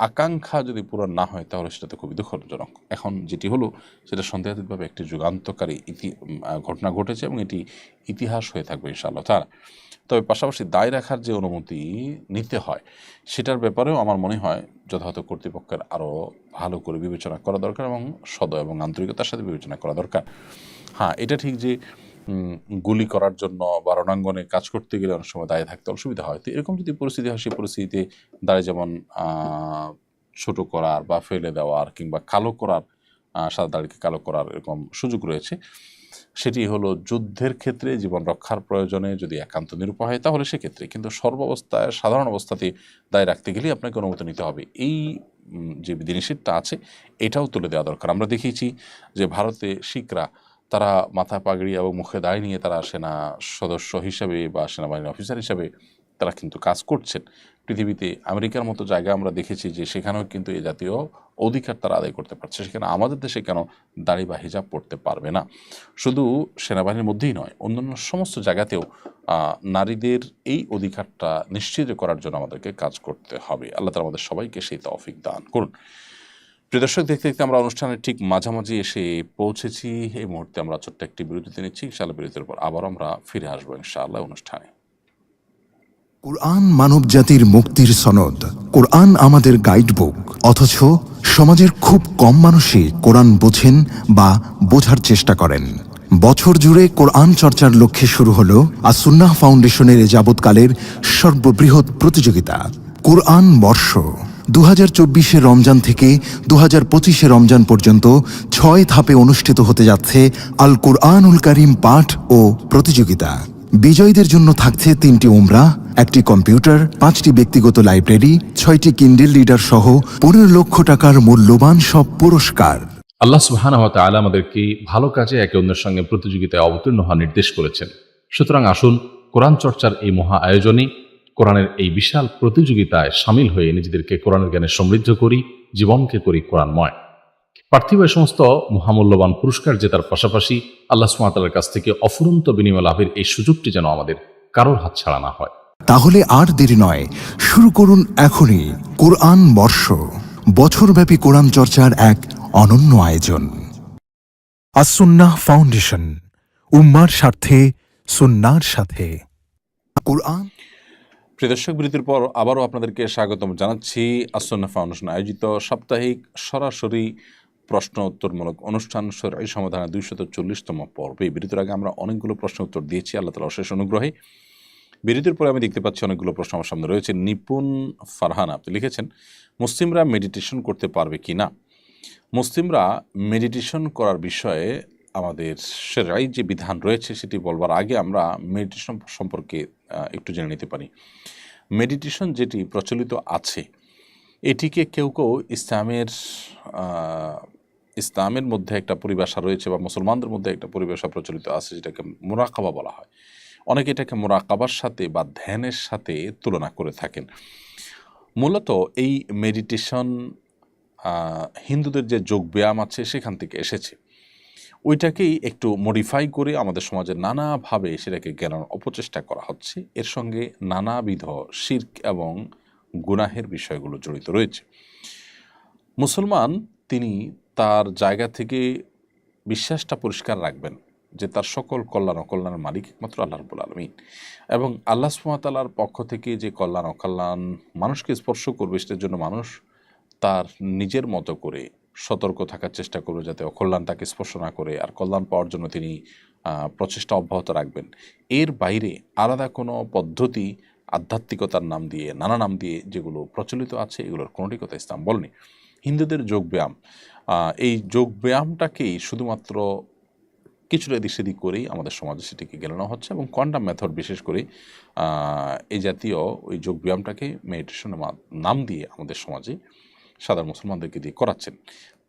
আকাঙ্ক্ষা যদি পূরণ না হয় তাহলে সেটা তো খুবই দুঃখজনক। এখন যেটি হলো সেটা সন্দেহাতীতভাবে একটি যুগান্তকারী ঘটনা ঘটেছে এবং এটি ইতিহাস হয়ে থাকবে ইনশাআল্লাহ তাআলা। তবে পাশাপাশি দায় রাখার যে অনুমতি নিতে হয় সেটার ব্যাপারেও আমার মনে হয় যথাযথ কর্তৃপক্ষের আরও ভালো করে বিবেচনা করা দরকার এবং সদয় এবং আন্তরিকতার সাথে বিবেচনা করা দরকার। হ্যাঁ, এটা ঠিক যে গুলি করার জন্য বা রণাঙ্গনে কাজ করতে গেলে অনেক সময় দাঁড়িয়ে থাকতে অসুবিধা হয়। তো এরকম যদি পরিস্থিতি হয়, সেই পরিস্থিতিতে দাঁড়িয়ে যেমন ছোট করার বা ফেলে দেওয়ার কিংবা কালো করার, সাদা দাড়িকে কালো করার এরকম সুযোগ রয়েছে। সেটি হলো যুদ্ধের ক্ষেত্রে জীবন রক্ষার প্রয়োজনে যদি একান্ত নিরুপায় হয় তাহলে সেক্ষেত্রে, কিন্তু সর্বাবস্থায় সাধারণ অবস্থাতে দায় রাখতে গেলেই আপনাকে অনুমতি নিতে হবে। এই যে বিধিনিষেধটা আছে এটাও তুলে দেওয়া দরকার। আমরা দেখেছি যে ভারতে শিখরা তারা মাথা পাগড়ি এবং মুখে দাড়ি নিয়ে তারা সেনা সদস্য হিসাবে বা সেনাবাহিনীর অফিসার হিসাবে তারা কিন্তু কাজ করছেন। পৃথিবীতে আমেরিকার মতো জায়গায় আমরা দেখেছি যে সেখানেও কিন্তু এই জাতীয় অধিকার তারা আদায় করতে পারছে। সেখানে আমাদের দেশে কেন দাড়ি বা হিজাব পড়তে পারবে না? শুধু সেনাবাহিনীর মধ্যেই নয়, অন্যান্য সমস্ত জায়গাতেও নারীদের এই অধিকারটা নিশ্চিত করার জন্য আমাদেরকে কাজ করতে হবে। আল্লাহ তাআলা আমাদের সবাইকে সেই তৌফিক দান করুন। প্রিয় দর্শক, দেখতে দেখতে আমরা অনুষ্ঠানের ঠিক মাঝামাঝি এসে পৌঁছেছি। এই মুহূর্তে আমরা ছোট্ট একটি বিরতি নিচ্ছি। ইনশাআল্লাহ বিরতির পর আবার আমরা ফিরে আসবো ইনশাআল্লাহ অনুষ্ঠানে। কোরআন মানব জাতির মুক্তির সনদ, কোরআন আমাদের গাইডবুক। অথচ সমাজের খুব কম মানুষই কোরআন বোঝেন বা বোঝার চেষ্টা করেন। বছর জুড়ে কোরআন চর্চার লক্ষ্যে শুরু হলো আস-সুন্নাহ ফাউন্ডেশনের যাবৎকালের সর্ববৃহৎ প্রতিযোগিতা কোরআন বর্ষ। 2024 রমজান থেকে 2025 রমজান পর্যন্ত 6 ধাপে অনুষ্ঠিত হতে যাচ্ছে আল কুরআনুল কারীম পাঠ ও প্রতিযোগিতা। বিজয়ীদের জন্য থাকছে 3টি উমরাহ, 1টি কম্পিউটার, 5টি ব্যক্তিগত লাইব্রেরি, 6টি কিন্ডেল রিডার সহ 15 লক্ষ টাকার মূল্যবান সব পুরস্কার। আল্লাহ সুবহানাহু ওয়া তাআলা আমাদেরকে ভালো কাজে একে অন্যের সঙ্গে প্রতিযোগিতায় অবতীর্ণ হওয়ার নির্দেশ করেছেন। সুতরাং আসুন কোরআন চর্চার এই মহা আয়োজনে, কোরআনের এই বিশাল প্রতিযোগিতায় সামিল হয়ে নিজেদেরকে কোরআনের জ্ঞানে সমৃদ্ধ করি, জীবনকে করি কোরআনময়। পার্থিব এই সমস্ত মহামূল্যবান পুরস্কার জেতার পাশাপাশি আল্লাহ সুবহানাহু ওয়া তাআলার কাছ থেকে অফুরন্ত বিনিময় লাভের এই সুযোগটি যেন আমাদের কারোর হাতছাড়া না হয়। তাহলে আর দেরি নয়, শুরু করুন এখনই কোরআন বর্ষ, বছরব্যাপী কোরআন চর্চার এক অনন্য আয়োজন। আস-সুন্নাহ ফাউন্ডেশন, উম্মার স্বার্থে, সুন্নাহর সাথে। কোরআন। প্রিয় দর্শক, বিরতির পর আবারও আপনাদেরকে স্বাগতম জানাচ্ছি আস-সুন্নাহ ফাউন্ডেশন আয়োজিত সাপ্তাহিক সরাসরি প্রশ্ন উত্তরমূলক অনুষ্ঠান শরঈ সমাধানের 240তম পর্বে। বিরতির আগে আমরা অনেকগুলো প্রশ্ন উত্তর দিয়েছি আল্লাহ তাআলার অশেষ অনুগ্রহে। বিরতির পরে আমি দেখতে পাচ্ছি অনেকগুলো প্রশ্ন আমার সামনে রয়েছে। নিপুণ ফারহান আপনি লিখেছেন, মুসলিমরা মেডিটেশন করতে পারবে কি না? মুসলিমরা মেডিটেশন করার বিষয়ে আমাদের শরঈ যে বিধান রয়েছে সেটি বলবার আগে আমরা মেডিটেশন সম্পর্কে একটু জেনে নিতে পারি। মেডিটেশন যেটি প্রচলিত আছে এটিকে কেউ কেউ ইসলামের মধ্যে একটা পরিভাষা রয়েছে বা মুসলমানদের মধ্যে একটা পরিভাষা প্রচলিত আছে যেটাকে মুরাকাবা বলা হয়। অনেকে এটাকে মুরাকাবার সাথে বা ধ্যানের সাথে তুলনা করে থাকেন। মূলত এই মেডিটেশন হিন্দুদের যে যোগ ব্যায়াম আছে সেখান থেকে এসেছে। ওইটাকেই একটু মডিফাই করে আমাদের সমাজে নানাভাবে সেটাকে জ্ঞানের অপচেষ্টা করা হচ্ছে। এর সঙ্গে নানাবিধ শিরক এবং গুনাহের বিষয়গুলো জড়িত রয়েছে। মুসলমান তিনি তার জায়গা থেকে বিশ্বাসটা পরিষ্কার রাখবেন যে তার সকল কল্যাণ অকল্যাণের মালিক একমাত্র আল্লাহ রাব্বুল আলামিন, এবং আল্লাহ সুবহানাহু ওয়া তাআলার পক্ষ থেকে যে কল্যাণ অকল্যাণ মানুষকে স্পর্শ করবে সেটার জন্য মানুষ তার নিজের মতো করে সতর্ক থাকার চেষ্টা করবে যাতে অকল্যাণ তাকে স্পর্শ না করে, আর কল্যাণ পাওয়ার জন্য তিনি প্রচেষ্টা অব্যাহত রাখবেন। এর বাইরে আলাদা কোনো পদ্ধতি আধ্যাত্মিকতার নাম দিয়ে, নানা নাম দিয়ে যেগুলো প্রচলিত আছে, এগুলোর কোনোটি কথা ইসলাম বলেনি। হিন্দুদের যোগব্যায়াম, এই যোগব্যায়ামটাকেই শুধুমাত্র কিছুটা এদিক সেদিক করেই আমাদের সমাজে সেটিকে গেলানো হচ্ছে, এবং কোয়ান্টাম মেথড বিশেষ করে এই জাতীয় ওই যোগব্যায়ামটাকে মেডিটেশনের নাম দিয়ে আমাদের সমাজে সাধারণ মুসলমানদেরকে দিয়ে করাচ্ছেন।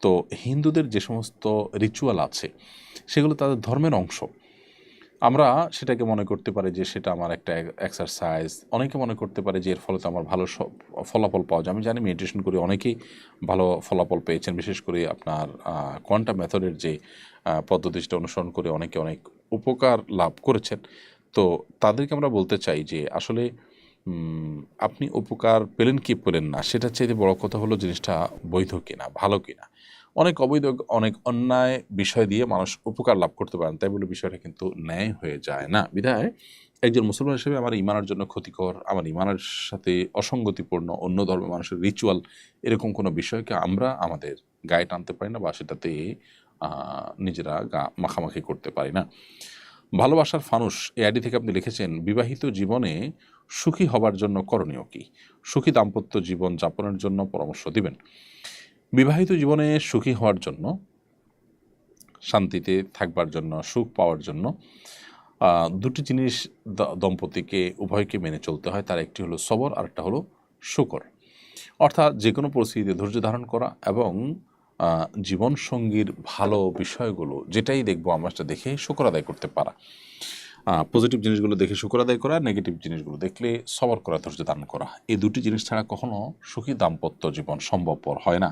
তো হিন্দুদের যে সমস্ত রিচুয়াল আছে সেগুলো তাদের ধর্মের অংশ। আমরা সেটাকে মনে করতে পারি যে সেটা আমার একটা এক্সারসাইজ, অনেকে মনে করতে পারে যে এর ফলে তো আমার ভালো ফলাফল পাওয়া যায়। আমি জানি মেডিটেশন করে অনেকেই ভালো ফলাফল পেয়েছেন, বিশেষ করে আপনার কোয়ান্টাম মেথডের যে পদ্ধতিটা অনুসরণ করে অনেকে অনেক উপকার লাভ করেছেন। তো তাদেরকে আমরা বলতে চাই যে আসলে আপনি উপকার পেলেন কি পেলেন না, সেটার চাইতে বড় কথা হলো জিনিসটা বৈধ কিনা, ভালো কিনা। অনেক অবৈধ, অনেক অন্যায় বিষয় দিয়ে মানুষ উপকার লাভ করতে পারেন, তাই বলে বিষয়টা কিন্তু ন্যায় হয়ে যায় না। বিধায় একজন মুসলমান হিসেবে আমার ইমানের জন্য ক্ষতিকর, আমার ইমানের সাথে অসঙ্গতিপূর্ণ অন্য ধর্মের মানুষের রিচুয়াল, এরকম কোনো বিষয়কে আমরা আমাদের গায়ে টানতে পারি না বা সেটাতে নিজেরা মাখামাখি করতে পারি না। ভালোবাসার ফানুস এই আইডি থেকে আপনি লিখেছেন, বিবাহিত জীবনে সুখী হবার জন্য করণীয় কি? সুখী দাম্পত্য জীবন যাপনের জন্য পরামর্শ দিবেন। বিবাহিত জীবনে সুখী হওয়ার জন্য, শান্তিতে থাকবার জন্য, সুখ পাওয়ার জন্য দুটি জিনিস দম্পতিকে উভয়কে মেনে চলতে হয়। তার একটি হলো সবর, আর একটা হলো শুকর। অর্থাৎ যে কোনো পরিস্থিতিতে ধৈর্য ধারণ করা এবং জীবনসঙ্গীর ভালো বিষয়গুলো যেটাই দেখবো আমরা সেটা দেখে শুকর আদায় করতে পারা। পজিটিভ জিনিসগুলো দেখে শুকর আদায় করা, নেগেটিভ জিনিসগুলো দেখলে সবর করা, ধৈর্য ধারণ করা। এই দুটি জিনিস ছাড়া কখনো সুখী দাম্পত্য জীবন সম্ভবপর হয় না।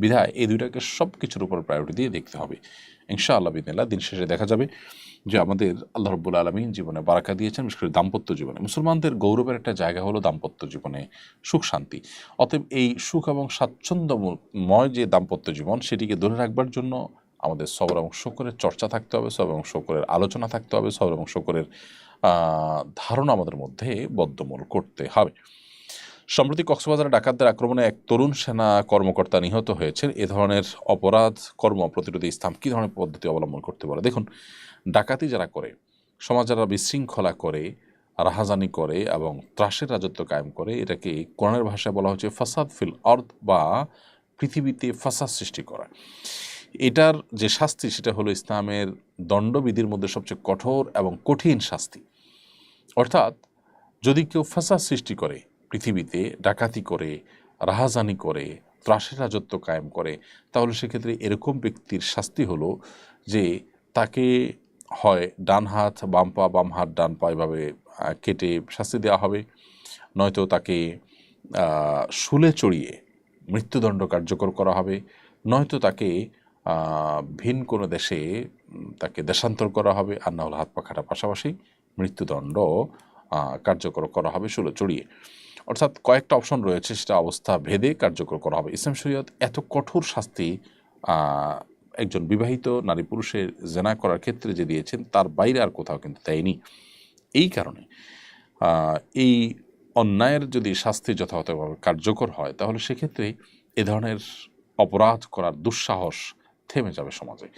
বিধায় এই দুইটাকে সব কিছুর উপর প্রায়োরিটি দিয়ে দেখতে হবে। ইনশাআল্লাহ বিদিনিল্লাহ দিন শেষে দেখা যাবে যে আমাদের আল্লাহ রাব্বুল আলামিন জীবনে বারাকা দিয়েছেন, বিশেষ করে দাম্পত্য জীবনে। মুসলমানদের গৌরবের একটা জায়গা হলো দাম্পত্য জীবনে সুখ শান্তি। অতএব এই সুখ এবং স্বাচ্ছন্দ্যময় যে দাম্পত্য জীবন, সেটিকে ধরে রাখবার জন্য আমাদের সবর এবং শুকরের চর্চা থাকতে হবে, সবর এবং শুকরের আলোচনা থাকতে হবে, সবর এবং শুকরের ধারণা আমাদের মধ্যে বদ্ধমূল করতে হবে। সম্প্রতি কক্সবাজারে ডাকাতদের আক্রমণে এক তরুণ সেনা কর্মকর্তা নিহত হয়েছে। এ ধরনের অপরাধ কর্ম প্রতিরোধে ইসলাম কী ধরনের পদ্ধতি অবলম্বন করতে পারে? দেখুন, ডাকাতি যারা করে, সমাজ যারা বিশৃঙ্খলা করে, রাহাজানি করে এবং ত্রাসের রাজত্ব কায়েম করে, এটাকে কোরআনের ভাষায় বলা হচ্ছে ফাসাদ ফিল আরদ, বা পৃথিবীতে ফাসাদ সৃষ্টি করা। এটার যে শাস্তি সেটা হলো ইসলামের দণ্ডবিধির মধ্যে সবচেয়ে কঠোর এবং কঠিন শাস্তি। অর্থাৎ যদি কেউ ফাসাদ সৃষ্টি করে, পৃথিবীতে ডাকাতি করে, রাহাজানি করে, ত্রাসের রাজত্ব কায়েম করে, তাহলে সেক্ষেত্রে এরকম ব্যক্তির শাস্তি হলো যে তাকে হয় ডান হাত বাম পা, বাম হাত ডান পা এভাবে কেটে শাস্তি দেওয়া হবে, নয়তো তাকে শুলে চড়িয়ে মৃত্যুদণ্ড কার্যকর করা হবে, নয়তো তাকে ভিন কোনো দেশে তাকে দেশান্তর করা হবে, আর না হলে হাত পা কাটার পাশাপাশি মৃত্যুদণ্ড কার্যকর করা হবে শুলে চড়িয়ে। অর্থাৎ কয়েকটা অপশন রয়েছে, সেটা অবস্থা ভেদে কার্যকর করা হবে। ইসলাম শরীয়ত এত কঠোর শাস্তি একজন বিবাহিত নারী পুরুষের জেনা করার ক্ষেত্রে যে দিয়েছেন, তার বাইরে আর কোথাও কিন্তু দেয়নি। এই কারণে এই অন্যায়ের যদি শাস্তি যথাযথভাবে কার্যকর হয়, তাহলে সেক্ষেত্রে এ ধরনের অপরাধ করার দুঃসাহস থেমে যাবে সমাজে।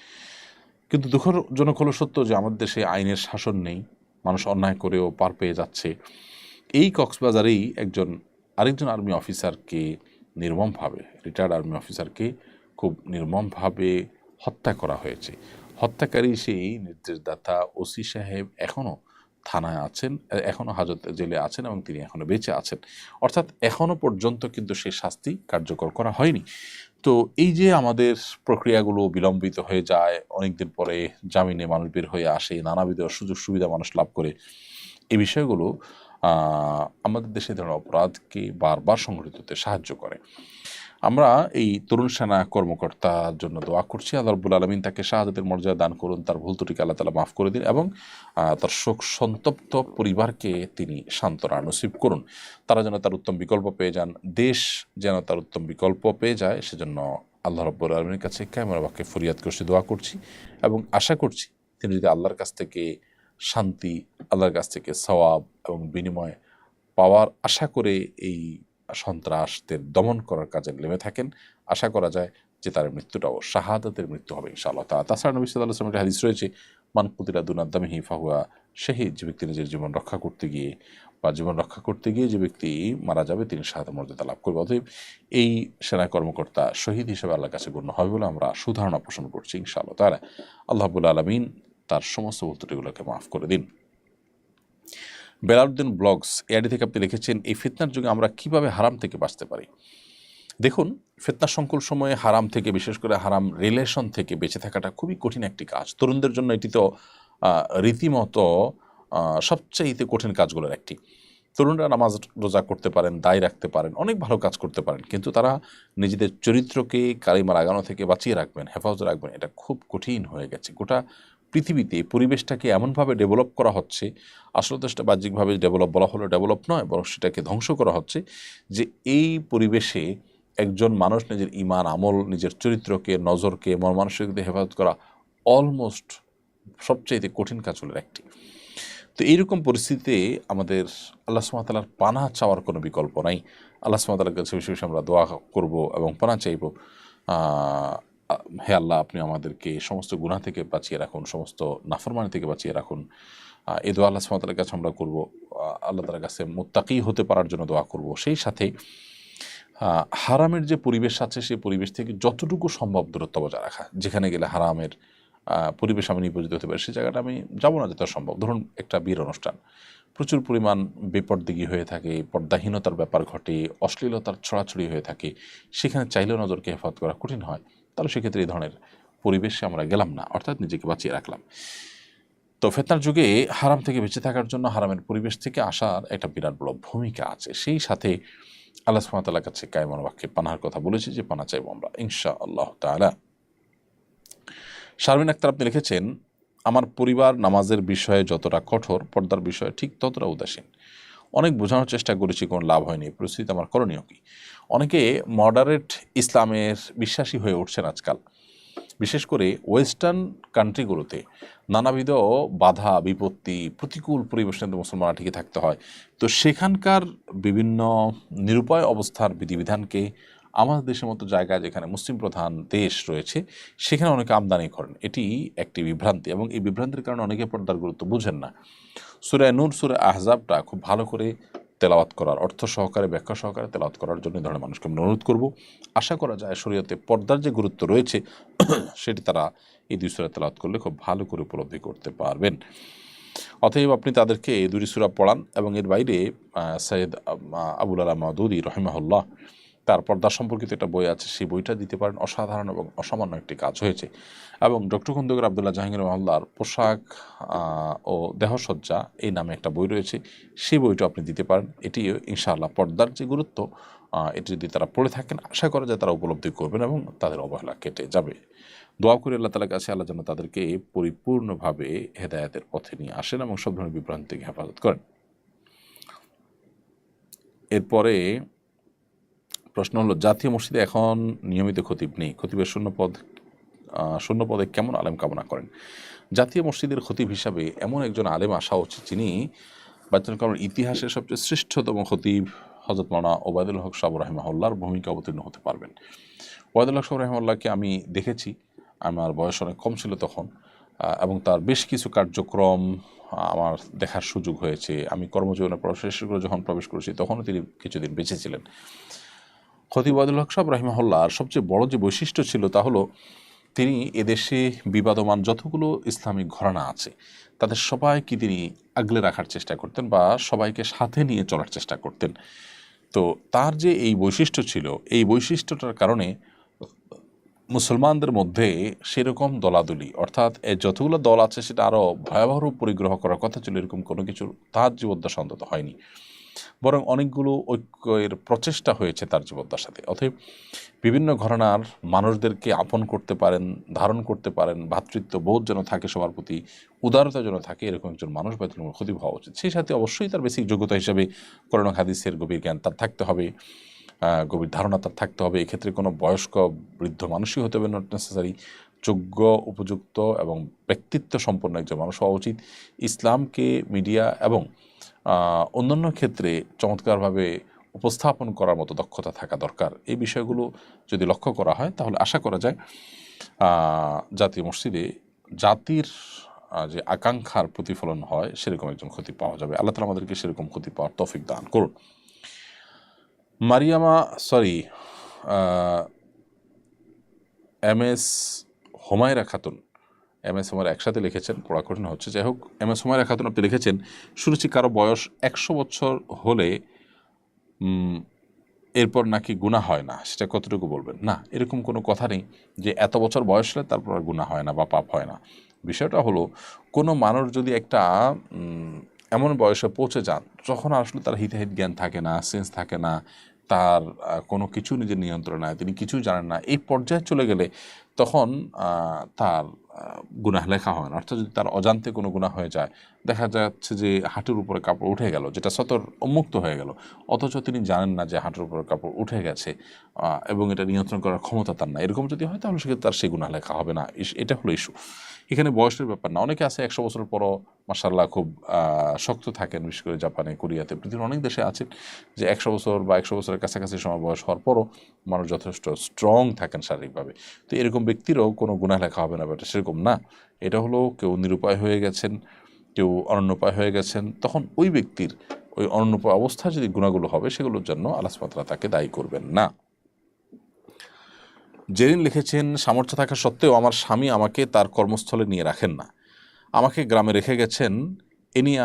কিন্তু দুঃখজনক হলো সত্য যে আমাদের দেশে আইনের শাসন নেই, মানুষ অন্যায় করেও পার পেয়ে যাচ্ছে। এই কক্সবাজারেই আরেকজন আর্মি অফিসারকে নির্মমভাবে, রিটায়ার্ড আর্মি অফিসারকে খুব নির্মমভাবে হত্যা করা হয়েছে। হত্যাকারী সেই নির্দেশদাতা ওসি সাহেব এখনও থানায় আছেন, এখনও হাজত জেলে আছেন এবং তিনি এখনও বেঁচে আছেন। অর্থাৎ এখনও পর্যন্ত কিন্তু সেই শাস্তি কার্যকর করা হয়নি। তো এই যে আমাদের প্রক্রিয়াগুলো বিলম্বিত হয়ে যায়, অনেকদিন পরে জামিনে মানুষ বের হয়ে আসে, নানাবিধ সুযোগ সুবিধা মানুষ লাভ করে, এই বিষয়গুলো আমাদের দেশে ধরনের অপরাধকে বারবার সংঘটিত হতে সাহায্য করে। আমরা এই তরুণ সেনা কর্মকর্তার জন্য দোয়া করছি, আল্লাহ রাব্বুল আলামিন তাকে শাহাদাতের মর্যাদা দান করুন, তার ভুল ত্রুটিকে আল্লাহ তাআলা মাফ করে দিন এবং তার শোক সন্তপ্ত পরিবারকে তিনি সান্ত্বনা নসিব করুন। তারা যেন তার উত্তম বিকল্প পেয়ে যান, দেশ যেন তার উত্তম বিকল্প পেয়ে যায়, সেজন্য আল্লাহ রাব্বুল আলামিনের কাছে কায়মুল বাক্যে ফরিয়াদ করছি, দোয়া করছি এবং আশা করছি তিনি যদি আল্লাহর কাছ থেকে শান্তি, আল্লাহর কাছ থেকে সওয়াব এবং বিনিময় পাওয়ার আশা করে এই সন্ত্রাসদের দমন করার কাজে নেমে থাকেন, আশা করা যায় যে তার মৃত্যুটাও শাহাদাতের মৃত্যু হবে ইনশাআল্লাহ তাআলা। তাছাড়া নবী সাল্লাল্লাহু আলাইহি ওয়াসাল্লামের হাদিস রয়েছে, মান কুতিলা দুনা দামিহি ফাহুয়া শাহীদ, যে ব্যক্তি নিজের জীবন রক্ষা করতে গিয়ে যে ব্যক্তি মারা যাবে তিনি শাহাদাতের মর্যাদা লাভ করবে। অতএব এই সেনা কর্মকর্তা শহীদ হিসেবে আল্লাহর কাছে গণ্য হবে বলে আমরা সুধারণা পোষণ করছি ইনশাআল্লাহ তাআলা। আল্লাহ রাব্বুল আলামিন তার সমস্ত ভুল ত্রুটিগুলোকে মাফ করে দিন। বেলালউদ্দিন ব্লগস এআইডি থেকে আপনি লিখেছেন, এই ফিতনার যুগে আমরা কিভাবে হারাম থেকে বাঁচতে পারি? দেখুন, ফিতনা সংকুল সময়ে হারাম থেকে, বিশেষ করে হারাম রিলেশন থেকে বেঁচে থাকাটা খুবই কঠিন একটি কাজ। তরুণদের জন্য এটি তো রীতিমতো সবচাইতে কঠিন কাজগুলোর একটি। তরুণরা নামাজ রোজা করতে পারেন, দায় রাখতে পারেন, অনেক ভালো কাজ করতে পারেন, কিন্তু তারা নিজেদের চরিত্রকে কালিমা লাগানো থেকে বাঁচিয়ে রাখবেন, হেফাজত রাখবেন, এটা খুব কঠিন হয়ে গেছে। গোটা পৃথিবীতে পরিবেশটাকে এমনভাবে ডেভেলপ করা হচ্ছে, আসলে তো সেটা বাহ্যিকভাবে ডেভেলপ বলা হলো ডেভেলপ নয়, বরং সেটাকে ধ্বংস করা হচ্ছে, যে এই পরিবেশে একজন মানুষ নিজের ঈমান, আমল, নিজের চরিত্রকে, নজরকে, মন মানসিকতা হেফাজত করা অলমোস্ট সবচাইতে কঠিন কাজগুলোর একটি। তো এইরকম পরিস্থিতিতে আমাদের আল্লাহ সুবহানাহু ওয়া তাআলার পানাহ চাওয়ার কোনো বিকল্প নাই। আল্লাহ সুবহানাহু ওয়া তাআলার কাছে বেশি বেশি আমরা দোয়া করব এবং পানাহ চাইব, হে আল্লাহ, আপনি আমাদেরকে সমস্ত গুনাহ থেকে বাঁচিয়ে রাখুন, সমস্ত নাফরমানি থেকে বাঁচিয়ে রাখুন। এই দোয়া আল্লাহ সুবহানাহু ওয়া তাআলার কাছে আমরা করব, আল্লাহ তাআলার কাছে মুত্তাকি হতে পারার জন্য দোয়া করব। সেই সাথে হারামের যে পরিবেশ আছে সেই পরিবেশ থেকে যতটুকু সম্ভব দূরত্ব বজায় রাখা। যেখানে গেলে হারামের পরিবেশ আমি নিয়োজিত হতে পারি সেই জায়গাটা আমি যাবো না যত সম্ভব। ধরুন একটা বিয়ের অনুষ্ঠান, প্রচুর পরিমাণ বেপরদিগি হয়ে থাকে, পর্দাহীনতার ব্যাপার ঘটে, অশ্লীলতার ছড়াছড়ি হয়ে থাকে, সেখানে চাইলেও নজরকে হেফাজত করা কঠিন হয়। তাহলে সেক্ষেত্রে এই ধরনের পরিবেশে আমরা গেলাম না, অর্থাৎ নিজেকে বাঁচিয়ে রাখলাম। তো ফিতনার যুগে হারাম থেকে বেঁচে থাকার জন্য হারামের পরিবেশ থেকে আসার একটা বিরাট বড় ভূমিকা আছে। সেই সাথে আল্লাহ সুবহানাহু ওয়া তাআলার কাছে কায়মান বাক্যে পানাহার কথা বলেছি যে পানাহ চাইব আমরা ইনশাআল্লাহ তাআলা। শারমিন আক্তার আপনি লিখেছেন, আমার পরিবার নামাজের বিষয়ে যতটা কঠোর, পর্দার বিষয়ে ঠিক ততটা উদাসীন। অনেক বোঝানোর চেষ্টা করেছি, কোনো লাভ হয়নি। পরিস্থিতি আমার করণীয় কি? অনেকে মডারেট ইসলামের বিশ্বাসী হয়ে উঠছেন আজকাল, বিশেষ করে ওয়েস্টার্ন কান্ট্রিগুলোতে নানাবিধ বাধা বিপত্তি, প্রতিকূল পরিবেশের মুসলমানরা টিকে থাকতে হয়। তো সেখানকার বিভিন্ন নিরুপায় অবস্থার বিধিবিধানকে আমাদের দেশের মতো জায়গায়, যেখানে মুসলিম প্রধান দেশ রয়েছে, সেখানে অনেকে আমদানি করেন। এটি একটি বিভ্রান্তি, এবং এই বিভ্রান্তির কারণে অনেকে পর্দার গুরুত্ব বুঝেন না। সূরা নূর, সূরা আহজাবটা খুব ভালো করে তেলাওয়াত করার, অর্থ সহকারে, ব্যাখ্যা সহকারে তেলাওয়াত করার জন্য এই ধরনের মানুষকে আমি অনুরোধ করব। আশা করা যায় শরীয়তে পর্দার যে গুরুত্ব রয়েছে সেটি তারা এই দুই সূরা তেলাওয়াত করলে খুব ভালো করে উপলব্ধি করতে পারবেন। অতএব আপনি তাদেরকে এই দুই সূরা পড়ান, এবং এর বাইরে সৈয়দ আবুল আলা মাওদুদী রাহিমাহুল্লাহ তার পর্দা সম্পর্কিত একটা বই আছে, সেই বইটা দিতে পারেন। অসাধারণ এবং অসামান্য একটি কাজ হয়েছে। এবং ডক্টর খন্দকার আবদুল্লাহ জাহাঙ্গীর রহমাল্লাহর পোশাক ও দেহসজ্জা এই নামে একটা বই রয়েছে, সেই বইটা আপনি দিতে পারেন। এটি ইনশাআল্লাহ পর্দার যে গুরুত্ব, এটি যদি তারা পড়ে থাকেন, আশা করা যায় তারা উপলব্ধি করবেন এবং তাদের অবহেলা কেটে যাবে। দোয়া করি আল্লাহ তাআলার কাছে, আল্লাহ যেন তাদেরকে পরিপূর্ণভাবে হেদায়েতের পথে নিয়ে আসেন এবং সব ধরনের বিভ্রান্তি থেকে হেফাজত করেন। এরপরে প্রশ্ন হলো, জাতীয় মসজিদে এখন নিয়মিত খতিব নেই, খতিবের শূন্য পদে কেমন আলেম কামনা করেন? জাতীয় মসজিদের খতিব হিসাবে এমন একজন আলেম আসা উচিত যিনি বাচ্চাকালের ইতিহাসের সবচেয়ে শ্রেষ্ঠতম খতিব হযরত মাওলানা ওবায়দুল হক সাহেব রাহিমাহুল্লাহর ভূমিকা অবতীর্ণ হতে পারবেন। ওবায়দুল হক সাহেব রাহিমাহুল্লাহকে আমি দেখেছি, আমার বয়স অনেক কম ছিল তখন, এবং তার বেশ কিছু কার্যক্রম আমার দেখার সুযোগ হয়েছে। আমি কর্মজীবনে যখন প্রবেশ করেছি তখনও তিনি কিছুদিন বেঁচে ছিলেন। খতিব ওবায়দুল হক সাহেব রাহিমাহুল্লাহর সবচেয়ে বড় যে বৈশিষ্ট্য ছিল তা হলো তিনি এদেশে বিবাদমান যতগুলো ইসলামিক ঘরানা আছে তাদের সবাইকে তিনি আগলে রাখার চেষ্টা করতেন বা সবাইকে সাথে নিয়ে চলার চেষ্টা করতেন। তো তার যে এই বৈশিষ্ট্য ছিল, এই বৈশিষ্ট্যটার কারণে মুসলমানদের মধ্যে সেরকম দলাদলি, অর্থাৎ যতগুলো দল আছে সেটা আরও ভয়াবহ পরিগ্রহ করার কথা ছিল, এরকম কোনো কিছু তার জীবদ্দশা অন্তত হয়নি, বরং অনেকগুলো ঐক্যের প্রচেষ্টা হয়েছে তার জীবদ্দশাতে। অতএব বিভিন্ন ঘরানার মানুষদেরকে আপন করতে পারেন, ধারণ করতে পারেন, ভ্রাতৃত্ব বোধ যেন থাকে সবার প্রতি, উদারতা যেন থাকে, এরকম একজন মানুষ বায়তুল মুল খতিব হওয়া উচিত। সেই সাথে অবশ্যই তার বেসিক যোগ্যতা হিসাবে কোরআন হাদিসের গভীর জ্ঞান তার থাকতে হবে, গভীর ধারণা তার থাকতে হবে। এক্ষেত্রে কোনো বয়স্ক বৃদ্ধ মানুষই হতে হবে নট নেসেসারি, যোগ্য, উপযুক্ত এবং ব্যক্তিত্ব সম্পন্ন একজন মানুষ হওয়া উচিত। ইসলামকে মিডিয়া এবং অন্যান্য ক্ষেত্রে চমৎকারভাবে উপস্থাপন করার মতো দক্ষতা থাকা দরকার। এই বিষয়গুলো যদি লক্ষ্য করা হয় তাহলে আশা করা যায় জাতীয় মসজিদে জাতির যে আকাঙ্ক্ষার প্রতিফলন হয় সেরকম একজন খতিব পাওয়া যাবে। আল্লাহ তাআলা আমাদেরকে সেরকম খতিব পাওয়ার তৌফিক দান করুন। MS হুমায়রা খাতুন, MS হুমায়রা একসাথে লিখেছেন, পড়া কঠিন হচ্ছে, যাই হোক। MS হুমায়রা খাতুন আপনি লিখেছেন, শুনেছি কারো বয়স 100 বছর হলে এরপর নাকি গুনাহ হয় না, সেটা কতটুকু বলবেন? না, এরকম কোনো কথা নেই যে এত বছর বয়স হলে তারপর আর গুনাহ হয় না বা পাপ হয় না। বিষয়টা হলো, কোনো মানুষ যদি একটা এমন বয়সে পৌঁছে যান যখন আসলে তার হিতাহিত জ্ঞান থাকে না, সেন্স থাকে না, তার কোনো কিছু নিজের নিয়ন্ত্রণ নাই, তিনি কিছুই জানেন না, এই পর্যায়ে চলে গেলে তখন তার গুনাহ লেখা হয় না। অর্থাৎ যদি তার অজান্তে কোনো গুনাহ হয়ে যায়, দেখা যাচ্ছে যে হাঁটুর উপরে কাপড় উঠে গেল, যেটা সতর উন্মুক্ত হয়ে গেল, অথচ তিনি জানেন না যে হাঁটুর উপরে কাপড় উঠে গেছে এবং এটা নিয়ন্ত্রণ করার ক্ষমতা তার না, এরকম যদি হয় তাহলে সেক্ষেত্রে তার সেই গুনাহ লেখা হবে না। এটা হলো ইস্যু। এখানে বয়সের ব্যাপার না। অনেকে আছে 100 বছরের পরও মাশাআল্লাহ খুব শক্ত থাকেন, বিশেষ করে জাপানে, কোরিয়াতে, পৃথিবীর অনেক দেশে আছেন যে 100 বছর বা 100 বছরের কাছাকাছি সময় বয়স হওয়ার পরও মানুষ যথেষ্ট স্ট্রং থাকেন শারীরিকভাবে। তো এরকম ব্যক্তিরও কোনো গুনাহ লেখা হবে না, ব্যাপারটা সেরকম না। এটা হলো কেউ নিরুপায় হয়ে গেছেন, কেউ অনন্যোপায় হয়ে গেছেন, তখন ওই ব্যক্তির ওই অনন্যোপায় অবস্থায় যদি গুনাহগুলো হবে সেগুলোর জন্য আল্লাহ সুবহানাহু ওয়া তাআলা তাকে দায়ী করবেন না। জেরিন লিখেছেন, সামর্থ্য থাকা সত্ত্বেও আমার স্বামী আমাকে তার কর্মস্থলে নিয়ে রাখেন না, আমাকে গ্রামে রেখে গেছেন, এ নিয়ে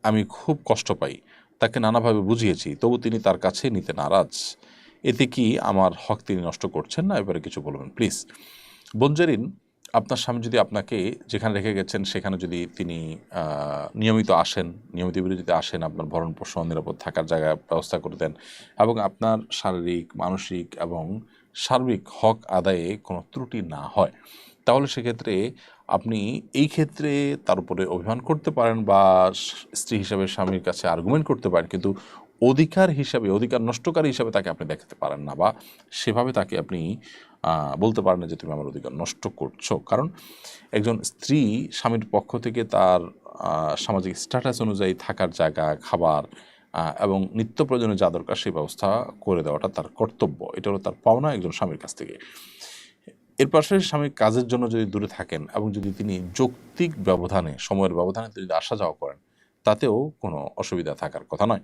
আমি খুব কষ্ট পাই। তাকে নানাভাবে বুঝিয়েছি, তবু তিনি তার কাছে নিতে নারাজ। এতে কি আমার হক তিনি নষ্ট করছেন না? এবারে কিছু বলবেন প্লিজ। বোন জেরিন, আপনার স্বামী যদি আপনাকে যেখানে রেখে গেছেন সেখানে যদি তিনি নিয়মিত আসেন, নিয়মিত বিরতিতে আসেন, আপনার ভরণ পোষণ, নিরাপদ থাকার জায়গা ব্যবস্থা করে দেন এবং আপনার শারীরিক, মানসিক এবং সার্বিক হক আদায়ে কোনো ত্রুটি না হয়, তাহলে সেক্ষেত্রে আপনি এই ক্ষেত্রে তার উপরে অভিমান করতে পারেন বা স্ত্রী হিসাবে স্বামীর কাছে আর্গুমেন্ট করতে পারেন, কিন্তু অধিকার হিসাবে, অধিকার নষ্টকারী হিসাবে তাকে আপনি দেখাতে পারেন না, বা সেভাবে তাকে আপনি বলতে পারেন না যে তুমি আমার অধিকার নষ্ট করছো। কারণ একজন স্ত্রী স্বামীর পক্ষ থেকে তার সামাজিক স্ট্যাটাস অনুযায়ী থাকার জায়গা, খাবার এবং নিত্য প্রয়োজনীয় যা দরকার সেই ব্যবস্থা করে দেওয়াটা তার কর্তব্য। এটা হলো তার পাওনা একজন স্বামীর কাছ থেকে। এর পাশাপাশি স্বামী কাজের জন্য যদি দূরে থাকেন এবং যদি তিনি যৌক্তিক ব্যবধানে, সময়ের ব্যবধানে যদি আসা যাওয়া করেন, তাতেও কোনো অসুবিধা থাকার কথা নয়।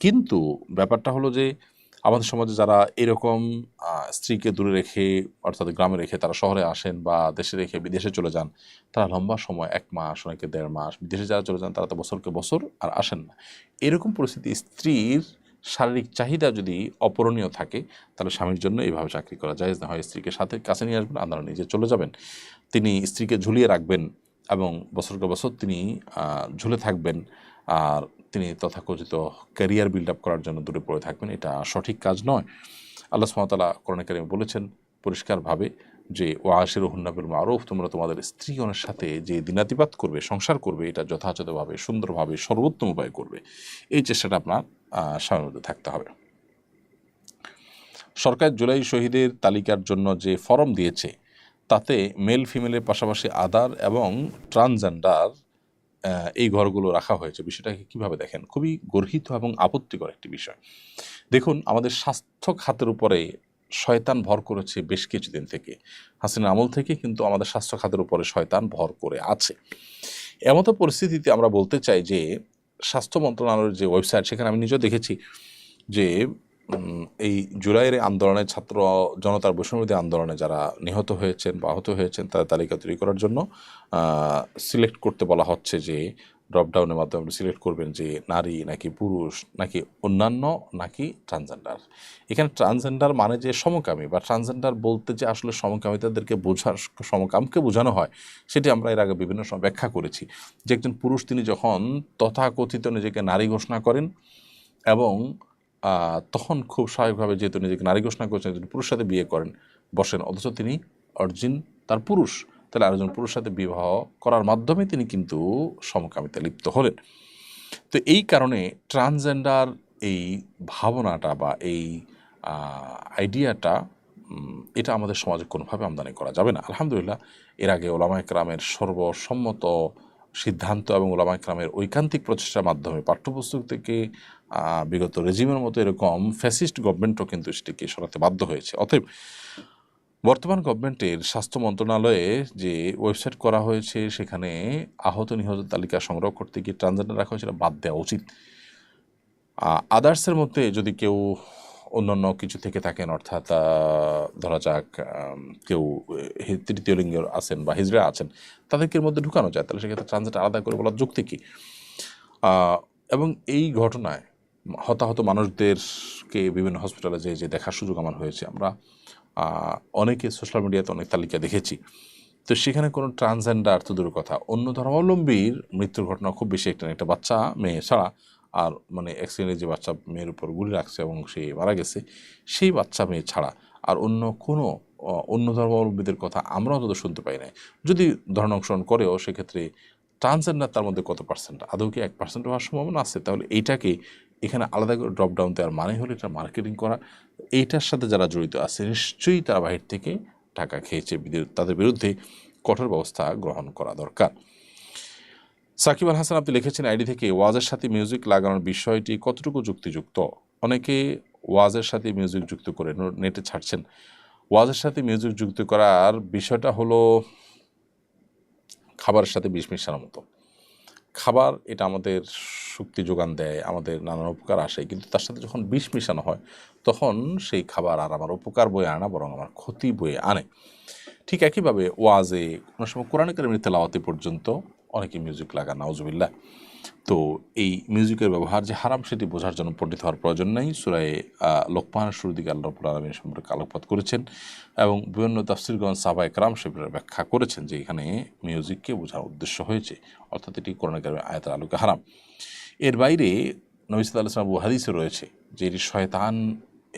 কিন্তু ব্যাপারটা হলো যে আমাদের সমাজে যারা এরকম স্ত্রীকে দূরে রেখে, অর্থাৎ গ্রামে রেখে তারা শহরে আসেন বা দেশে রেখে বিদেশে চলে যান, তারা লম্বা সময় 1 মাস, অনেকে 1.5 মাস, বিদেশে যারা চলে যান তারা তো বছরকে বছর আর আসেন না। এরকম পরিস্থিতি, স্ত্রীর শারীরিক চাহিদা যদি অপূরণীয় থাকে তাহলে স্বামীর জন্য এইভাবে চাকরি করা যায় না। হয় স্ত্রীকে সাথে কাছে নিয়ে আসবেন, আপনারা নিজে চলে যাবেন, তিনি স্ত্রীকে ঝুলিয়ে রাখবেন এবং বছরকে বছর তিনি ঝুলে থাকবেন, আর তিনি তথাকথিত ক্যারিয়ার বিল্ড আপ করার জন্য দূরে পড়ে থাকবেন। এটা সঠিক কাজ নয়। আল্লাহ সুবহানাহু ওয়া তাআলা কোরআনে কারিমে বলেছেন পরিষ্কারভাবে যে ওয়াশিরুহুন্না বিল মারুফ, তোমরা তোমাদের স্ত্রীগণের সাথে যে দিনাতিপাত করবে, সংসার করবে, এটা যথাযথভাবে, সুন্দরভাবে, সর্বোত্তম উপায়ে করবে। এই চেষ্টাটা আপনার স্বামীর মধ্যে থাকতে হবে। সরকার জুলাই শহীদের তালিকার জন্য যে ফরম দিয়েছে তাতে মেল ফিমেলের পাশাপাশি আদার এবং ট্রান্সজেন্ডার এই ঘরগুলো রাখা হয়েছে। বিষয়টাকে কীভাবে দেখেন? খুবই গর্হিত এবং আপত্তিকর একটি বিষয়। দেখুন, আমাদের স্বাস্থ্য খাতের উপরে শয়তান ভর করেছে বেশ কিছুদিন থেকে, হাসিনার আমল থেকে কিন্তু আমাদের স্বাস্থ্য খাতের উপরে শয়তান ভর করে আছে। এমতো পরিস্থিতিতে আমরা বলতে চাই যে স্বাস্থ্য মন্ত্রণালয়ের যে ওয়েবসাইট, সেখানে আমি নিজেও দেখেছি যে এই জুলাইয়ের আন্দোলনে, ছাত্র জনতার বৈষম্যবিরোধী আন্দোলনে যারা নিহত হয়েছেন বা আহত হয়েছেন তাদের তালিকা তৈরি করার জন্য সিলেক্ট করতে বলা হচ্ছে যে ড্রপডাউনের মাধ্যমে আপনি সিলেক্ট করবেন যে নারী নাকি পুরুষ নাকি অন্যান্য নাকি ট্রান্সজেন্ডার। এখানে ট্রান্সজেন্ডার মানে যে সমকামী, বা ট্রান্সজেন্ডার বলতে যে আসলে সমকামিতাদেরকে সমকামকে বোঝানো হয়, সেটি আমরা এর আগে বিভিন্ন সময় ব্যাখ্যা করেছি যে একজন পুরুষ তিনি যখন তথাকথিত নিজেকে নারী ঘোষণা করেন এবং তখন খুব স্বাভাবিকভাবে যেহেতু নিজেকে নারী ঘোষণা করছেন, একজন পুরুষের সাথে বিয়ে করেন বসেন, অথচ তিনি অরিজিন তার পুরুষ, তাহলে আরেকজন পুরুষের সাথে বিবাহ করার মাধ্যমে তিনি কিন্তু সমকামিতা লিপ্ত হলেন। তো এই কারণে ট্রান্সজেন্ডার এই ভাবনাটা বা এই আইডিয়াটা এটা আমাদের সমাজে কোনোভাবে আমদানি করা যাবে না। আলহামদুলিল্লাহ, এর আগে ওলামা একরামের সর্বসম্মত সিদ্ধান্ত এবং ওলামা একরামের ঐকান্তিক প্রচেষ্টার মাধ্যমে পাঠ্যপুস্তক থেকে বিগত রেজিমের মতো এরকম ফ্যাসিস্ট গভর্নমেন্টও কিন্তু সেটিকে সরাতে বাধ্য হয়েছে। অতএব বর্তমান গভর্নমেন্টের স্বাস্থ্য মন্ত্রণালয়ে যে ওয়েবসাইট করা হয়েছে, সেখানে আহত নিহতের তালিকা সংগ্রহ করতে গিয়ে ট্রানজেন্ডার রাখা হয়েছে, বাদ দেওয়া উচিত। আদার্সের মধ্যে যদি কেউ অন্যান্য কিছু থেকে থাকেন, অর্থাৎ ধরা যাক কেউ তৃতীয় লিঙ্গের আছেন বা হিজড়া আছেন, তাদেরকে এর মধ্যে ঢুকানো যায়, তাহলে সেক্ষেত্রে ট্রানজেন্ডার আলাদা করে বলার যুক্তি কী? এবং এই ঘটনায় হতাহত মানুষদেরকে বিভিন্ন হসপিটালে যে দেখার সুযোগ আমার হয়েছে, আমরা অনেকে সোশ্যাল মিডিয়াতে অনেক তালিকা দেখেছি। তো সেখানে কোনো ট্রান্সজেন্ডার তো দূরের কথা, অন্য ধর্মাবলম্বীর মৃত্যুর ঘটনা খুব বেশি একটা বাচ্চা মেয়ে ছাড়া, আর মানে অ্যাক্সিডেন্টে যে বাচ্চা মেয়ের উপর গুলি রাখছে এবং সে মারা গেছে, সেই বাচ্চা মেয়ে ছাড়া আর অন্য ধর্মাবলম্বীদের কথা আমরা অন্তত শুনতে পাই না। যদি ধর্ম অনুসরণ করেও সেক্ষেত্রে ট্রান্সজেন্ডার তার মধ্যে কত পার্সেন্ট, আদৌ কি 1% হওয়ার সম্ভাবনা আছে? তাহলে এইটাকে এখানে আলাদা করে ড্রপ ডাউন দেওয়ার মানে হলো এটা মার্কেটিং করা। এইটার সাথে যারা জড়িত আছে নিশ্চয়ই তারা বাহির থেকে টাকা খেয়েছে, তাদের বিরুদ্ধে কঠোর ব্যবস্থা গ্রহণ করা দরকার। সাকিব আল হাসান আপনি লিখেছেন আইডি থেকে, ওয়াজের সাথে মিউজিক লাগানোর বিষয়টি কতটুকু যুক্তিযুক্ত? অনেকে ওয়াজের সাথে মিউজিক যুক্ত করে নেটে ছাড়ছেন। ওয়াজের সাথে মিউজিক যুক্ত করার বিষয়টা হলো খাবারের সাথে বিষ মিশানোর মতো। খাবার এটা আমাদের শক্তি যোগান দেয়, আমাদের নানান উপকার আসে, কিন্তু তার সাথে যখন বিষ মিশানো হয় তখন সেই খাবার আর আমার উপকার বয়ে আনা বরং আমার ক্ষতি বয়ে আনে। ঠিক একইভাবে ওয়াজে কোনো সময় কোরআন কারীমের তেলাওয়াতে পর্যন্ত অনেকে মিউজিক লাগান, নাউজুবিল্লাহ। তো এই মিউজিকের ব্যবহার যে হারাম সেটি বোঝার জন্য পণ্ডিত হওয়ার প্রয়োজন নেই। সূরা লোকমানের শুরুর দিকে আল্লাহ রাব্বুল আলামিন সম্পর্কে আলোকপাত করেছেন এবং বিভিন্ন তাফসীরগণ সাহাবায়ে কেরাম সেগুলোর ব্যাখ্যা করেছেন যে এখানে মিউজিককে বোঝার উদ্দেশ্য হয়েছে, অর্থাৎ এটি কোরআন কারীমের আয়াতের আলোকে হারাম। এর বাইরে নবী সাল্লাল্লাহু আলাইহি ওয়াসাল্লাম হাদিসে রয়েছে যে এটি শয়তান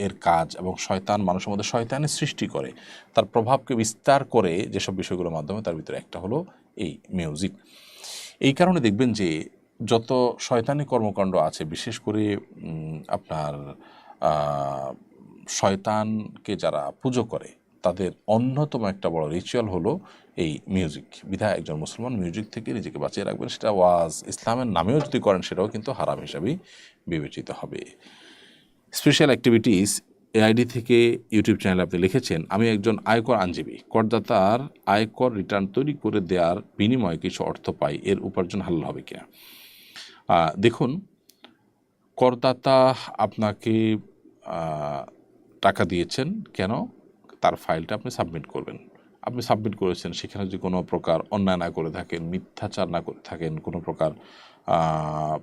এর কাজ এবং শয়তান মানুষের মধ্যে শয়তানের সৃষ্টি করে, তার প্রভাবকে বিস্তার করে যেসব বিষয়গুলোর মাধ্যমে, তার ভিতরে একটা হলো এই মিউজিক। এই কারণে দেখবেন যে যত শয়তানি কর্মকাণ্ড আছে, বিশেষ করে আপনার শয়তানকে যারা পুজো করে তাদের অন্যতম একটা বড় রিচুয়াল হলো এই মিউজিক। বিধায় একজন মুসলমান মিউজিক থেকে নিজেকে বাঁচিয়ে রাখবেন। সেটা ওয়াজ ইসলামের নামেও যদি করেন সেটাও কিন্তু হারাম হিসাবেই বিবেচিত হবে। স্পেশাল অ্যাক্টিভিটিস এআইডি থেকে ইউটিউব চ্যানেলে আপনি লিখেছেন, আমি একজন আয়কর আইনজীবী, করদাতার আয়কর রিটার্ন তৈরি করে দেওয়ার বিনিময়ে কিছু অর্থ পাই, এর উপার্জন হালাল হবে কিনা? দেখুন, করদাতা আপনাকে টাকা দিয়েছেন কেন? তার ফাইলটা আপনি সাবমিট করবেন। আপনি সাবমিট করেছেন, সেখানে যদি কোনো প্রকার অন্যায় না করে থাকেন, মিথ্যাচার না করে থাকেন, কোনো প্রকার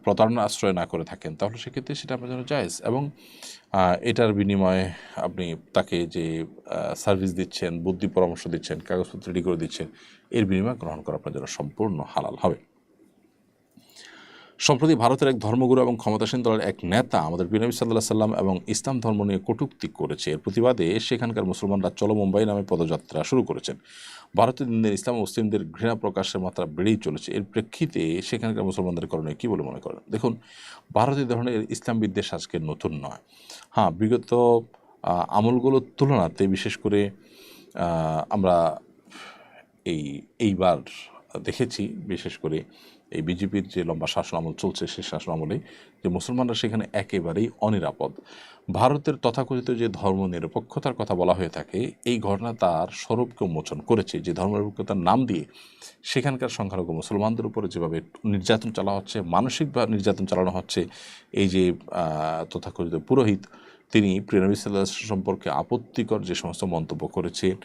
প্রতারণা আশ্রয় না করে থাকেন, তাহলে সেক্ষেত্রে সেটা আপনার জন্য জায়েজ। এবং এটার বিনিময়ে আপনি তাকে যে সার্ভিস দিচ্ছেন, বুদ্ধি পরামর্শ দিচ্ছেন, কাগজপত্র রেডি করে দিচ্ছেন, এর বিনিময়ে গ্রহণ করা আপনার জন্য সম্পূর্ণ হালাল হবে। সম্প্রতি ভারতের এক ধর্মগুরু এবং ক্ষমতাসীন দলের এক নেতা আমাদের নবী সাল্লাল্লাহু আলাইহি সাল্লাম এবং ইসলাম ধর্ম নিয়ে কটূক্তি করেছে। এর প্রতিবাদে সেখানকার মুসলমানরা চলো মুম্বাই নামে পদযাত্রা শুরু করেছেন। ভারতের দিনের ইসলাম মুসলিমদের ঘৃণা প্রকাশের মাত্রা বেড়েই চলেছে। এর প্রেক্ষিতে সেখানকার মুসলমানদের কারণে কী বলে মনে করেন? দেখুন, ভারতীয় ধরনের ইসলাম বিদ্বেষ আজকে নতুন নয়। হ্যাঁ, বিগত আমলগুলোর তুলনাতে বিশেষ করে আমরা এইবার দেখেছি, বিশেষ করে এই বিজেপির যে লম্বা শাসন আমল চলছে, সেই শাসন আমলে যে মুসলমানরা সেখানে একেবারেই অনিরাপদ। ভারতের তথাকথিত যে ধর্ম নিরপেক্ষতার কথা বলা হয়ে থাকে, এই ঘটনা তার স্বরূপকে উন্মোচন করেছে। যে ধর্মনিরপেক্ষতার নাম দিয়ে সেখানকার সংখ্যালঘু মুসলমানদের উপরে যেভাবে নির্যাতন চালানো হচ্ছে, মানসিকভাবে নির্যাতন চালানো হচ্ছে, এই যে তথাকথিত পুরোহিত, তিনি প্রিয় নবী সাল্লাল্লাহু আলাইহি ওয়াসাল্লাম সম্পর্কে আপত্তিকর যে সমস্ত মন্তব্য করেছেন,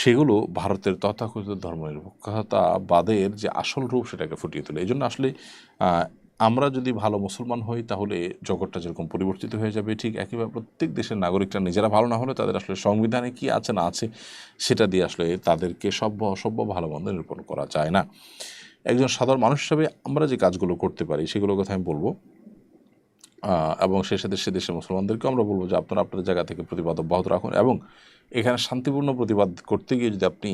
সেগুলো ভারতের তথাকথিত ধর্মনিরপেক্ষতাবাদের যে আসল রূপ সেটাকে ফুটিয়ে তোলে। এই জন্য আসলে আমরা যদি ভালো মুসলমান হই তাহলে জগৎটা যেরকম পরিবর্তিত হয়ে যাবে, ঠিক একইভাবে প্রত্যেক দেশের নাগরিকরা নিজেরা ভালো না হলে তাদের আসলে সংবিধানে কি আছে না আছে সেটা দিয়ে আসলে তাদেরকে সভ্য অসভ্য ভালো মন্দ নিরূপণ করা যায় না। একজন সাধারণ মানুষ হিসাবে আমরা যে কাজগুলো করতে পারি সেগুলোর কথা আমি বলবো, এবং সেই সাথে সে দেশের মুসলমানদেরকেও আমরা বলবো যে আপনারা আপনাদের জায়গা থেকে প্রতিবাদ অব্যাহত রাখুন। এবং এখানে শান্তিপূর্ণ প্রতিবাদ করতে গিয়ে যদি আপনি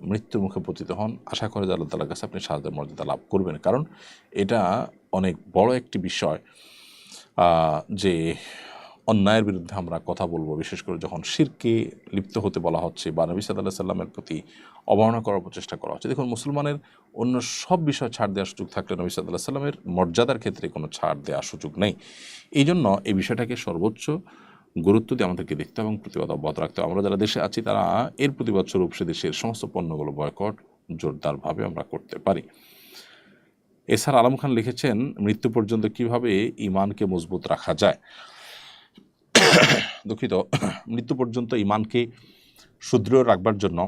মৃত্যুর মুখে পতিত হন, আশা করে যে আল্লাহ তাআলার কাছে আপনি সাহায্যের মর্যাদা লাভ করবেন। কারণ এটা অনেক বড় একটি বিষয় যে অন্যায়ের বিরুদ্ধে আমরা কথা বলবো, বিশেষ করে যখন শিরকে লিপ্ত হতে বলা হচ্ছে বা নবী সাল্লাল্লাহু আলাইহি সাল্লামের প্রতি অবমাননা করার প্রচেষ্টা করা হচ্ছে। দেখুন, মুসলমানের অন্য সব বিষয়ে ছাড় দেওয়ার সুযোগ থাকলে নবী সাল্লাল্লাহু আলাইহি সাল্লামের মর্যাদার ক্ষেত্রে কোনো ছাড় দেওয়ার সুযোগ নেই। এই জন্য এই বিষয়টাকে সর্বোচ্চ গুরুত্ব দিয়ে আমাদেরকে দেখতে এবং প্রতিবাদ অব্যাহত রাখতে হবে। আমরা যারা দেশে আছি তারা এর প্রতিবাদ স্বরূপ সে দেশের সমস্ত পণ্যগুলো বয়কট জোরদারভাবে আমরা করতে পারি। এছাড়া আলম খান লিখেছেন, মৃত্যু পর্যন্ত কিভাবে ঈমানকে মজবুত রাখা যায়। দুঃখিত, মৃত্যু পর্যন্ত ঈমানকে সুদৃঢ় রাখবার জন্য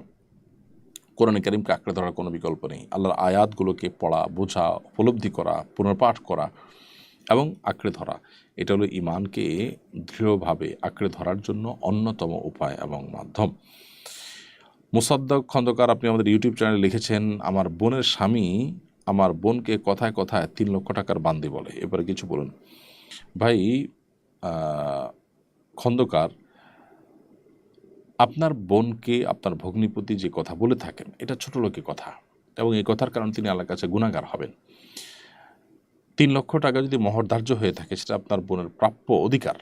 কোরআন কারীমকে আঁকড়ে ধরার কোনো বিকল্প নেই। আল্লাহর আয়াতগুলোকে পড়া, বোঝা, উপলব্ধি করা, পুনর্পাঠ করা এবং আঁকড়ে ধরা, এটা হলো ঈমানকে দৃঢ়ভাবে আঁকড়ে ধরার জন্য অন্যতম উপায় এবং মাধ্যম। মুসাদ্দক খন্দকার, আপনি আমাদের ইউটিউব চ্যানেলে লিখেছেন, আমার বোনের স্বামী আমার বোনকে কথায় কথায় 3 লক্ষ টাকার বান্দি বলে। এবারে কিছু বলুন। ভাই খন্দকার, আপনার বোনকে আপনার ভগ্নিপতি যে কথা বলে থাকেন এটা ছোট লোকের কথা, এবং এই কথার কারণে তিনি আল্লাহর কাছে গুনাহগার হবেন। 3 লক্ষ টাকা যদি মহর ধার্য হয়ে থাকে, সেটা আপনার বোনের প্রাপ্য অধিকার।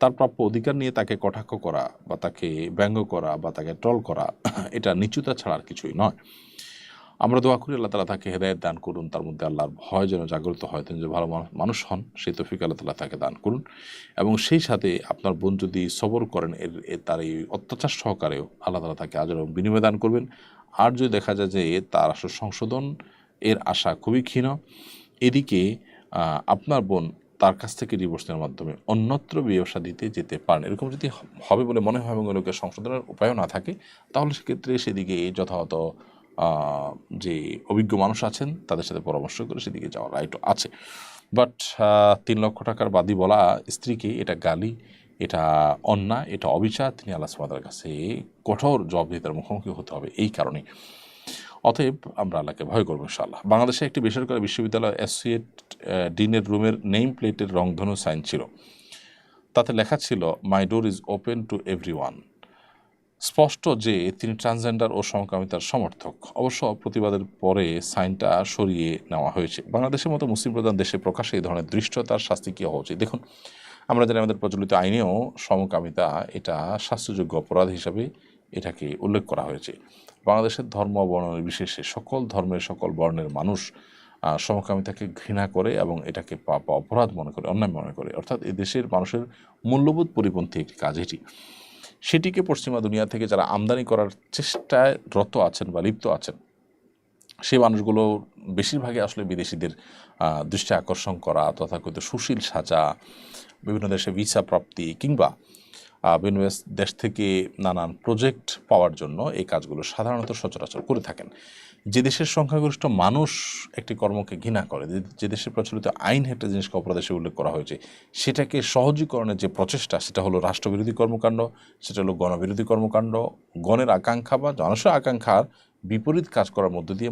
তার প্রাপ্য অধিকার নিয়ে তাকে কটাক্ষ করা বা তাকে ব্যঙ্গ করা বা তাকে ট্রল করা, এটা নিচুতা ছাড়া আর কিছুই নয়। আমরা দোয়া করি আল্লাহ তাআলা তাকে হেদায়েত দান করুন, তার মধ্যে আল্লাহর ভয় যেন জাগ্রত হয়, তিনি যে ভালো মানুষ হন সেই তৌফিক আল্লাহ তাআলা তাকে দান করুন। এবং সেই সাথে আপনার বোন যদি সবর করেন তার এই অত্যাচার সহকারেও আল্লাহ তাআলা তাকে আজর বিনিময় দান করবেন। আর যদি দেখা যায় যে তার আসল সংশোধন এর আশা খুবই ক্ষীণ, এদিকে আপনার বোন তার কাছ থেকে ডিভোর্স নেওয়ার মাধ্যমে অন্যত্র বিয়ে ব্যবসা দিতে যেতে পারেন, এরকম যদি হবে বলে মনে হয় এবং ওই লোকের সংশোধনের উপায়ও না থাকে, তাহলে সেক্ষেত্রে সেদিকে যথাযথ যে অভিজ্ঞ মানুষ আছেন তাদের সাথে পরামর্শ করে সেদিকে যাওয়ার রাইটও আছে। বাট 3 লক্ষ টাকার বাদী বলা স্ত্রীকে, এটা গালি, এটা অন্যায়, এটা অবিচার। তিনি আল্লাহ সুবহানাহু ওয়া তাআলার কাছে কঠোর জবাবদিহিতার মুখোমুখি হতে হবে এই কারণে। অতএব আমরা আল্লাহকে ভয় করবো ইনশাআল্লাহ। বাংলাদেশে একটি বেসরকারি বিশ্ববিদ্যালয় অ্যাসোসিয়েট ডিনের রুমের নেম প্লেটের রংধনু সাইন ছিল, তাতে লেখা ছিল my door is open to everyone. স্পষ্ট যে তিনি ট্রান্সজেন্ডার ও সমকামিতার সমর্থক। অবশ্য প্রতিবাদের পরে সাইনটা সরিয়ে নেওয়া হয়েছে। বাংলাদেশের মতো মুসলিম প্রধান দেশে প্রকাশ্যে এই ধরনের দৃষ্টতার শাস্তি কী হওয়া উচিত? দেখুন, আমরা জানি আমাদের প্রচলিত আইনেও সমকামিতা এটা শাস্তিযোগ্য অপরাধ হিসাবে এটাকে উল্লেখ করা হয়েছে। বাংলাদেশের ধর্ম বর্ণ বিশেষে সকল ধর্মের সকল বর্ণের মানুষ সমকামিতাকে ঘৃণা করে এবং এটাকে পাপ অপরাধ মনে করে, অন্যায় মনে করে। অর্থাৎ এই দেশের মানুষের মূল্যবোধ পরিপন্থী একটি কাজ এটি। সেটিকে পশ্চিমা দুনিয়া থেকে যারা আমদানি করার চেষ্টায় রত আছেন বা লিপ্ত আছেন, সেই মানুষগুলো বেশিরভাগই আসলে বিদেশিদের দৃষ্টি আকর্ষণ করা, তথাকথিত সুশীল সাজা, বিভিন্ন দেশে ভিসা প্রাপ্তি কিংবা বিভিন্ন দেশ থেকে নানান প্রজেক্ট পাওয়ার জন্য এই কাজগুলো সাধারণত সচরাচর করে থাকেন। যে দেশের সংখ্যাগরিষ্ঠ মানুষ একটি কর্মকে ঘৃণা করে, যে দেশের প্রচলিত আইন একটা জিনিসকে অপরাধ হিসেবে উল্লেখ করা হয়েছে, সেটাকে সহজীকরণের যে প্রচেষ্টা, সেটা হলো রাষ্ট্রবিরোধী কর্মকাণ্ড, সেটা হলো গণবিরোধী কর্মকাণ্ড, গণের আকাঙ্ক্ষা বা জনসের আকাঙ্ক্ষার বিপরীত কাজ করার মধ্য দিয়ে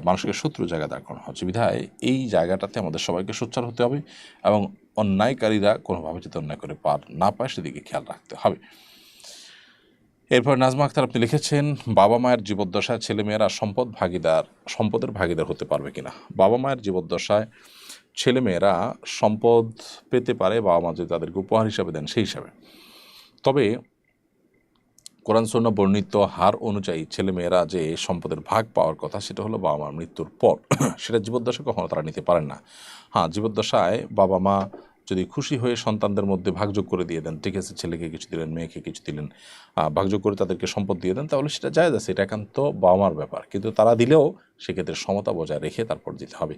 মানুষকে শত্রু জায়গা দাঁড় করানো হচ্ছে। বিধায় এই জায়গাটাতে আমাদের সবাইকে সোচ্চার হতে হবে এবং অন্যায়কারীরা কোনোভাবে যাতে অন্যায় করে পার না পায় সেদিকে খেয়াল রাখতে হবে। এরপর নাজমা আক্তার, আপনি লিখেছেন, বাবা মায়ের জীবদ্দশায় ছেলেমেয়েরা সম্পদের ভাগিদার হতে পারবে কিনা? বাবা মায়ের জীবদ্দশায় ছেলেমেয়েরা সম্পদ পেতে পারে বাবা মা যদি তাদেরকে উপহার হিসাবে দেন সেই হিসাবে। তবে কোরআন সুন্নাহ বর্ণিত হার অনুযায়ী ছেলেমেয়েরা যে সম্পদের ভাগ পাওয়ার কথা, সেটা হলো বাবা মার মৃত্যুর পর। সেটা জীবদ্দশায় কখনো তারা নিতে পারেন না। হ্যাঁ, জীবদ্দশায় বাবা মা যদি খুশি হয়ে সন্তানদের মধ্যে ভাগযোগ করে দিয়ে দেন, ঠিক আছে, ছেলেকে কিছু দিলেন, মেয়েকে কিছু দিলেন, ভাগযোগ করে তাদেরকে সম্পদ দিয়ে দেন, তাহলে সেটা জায়েজ আছে, এটা একান্ত বাবা মার ব্যাপার। কিন্তু তারা দিলেও সেক্ষেত্রে সমতা বজায় রেখে তারপর দিতে হবে।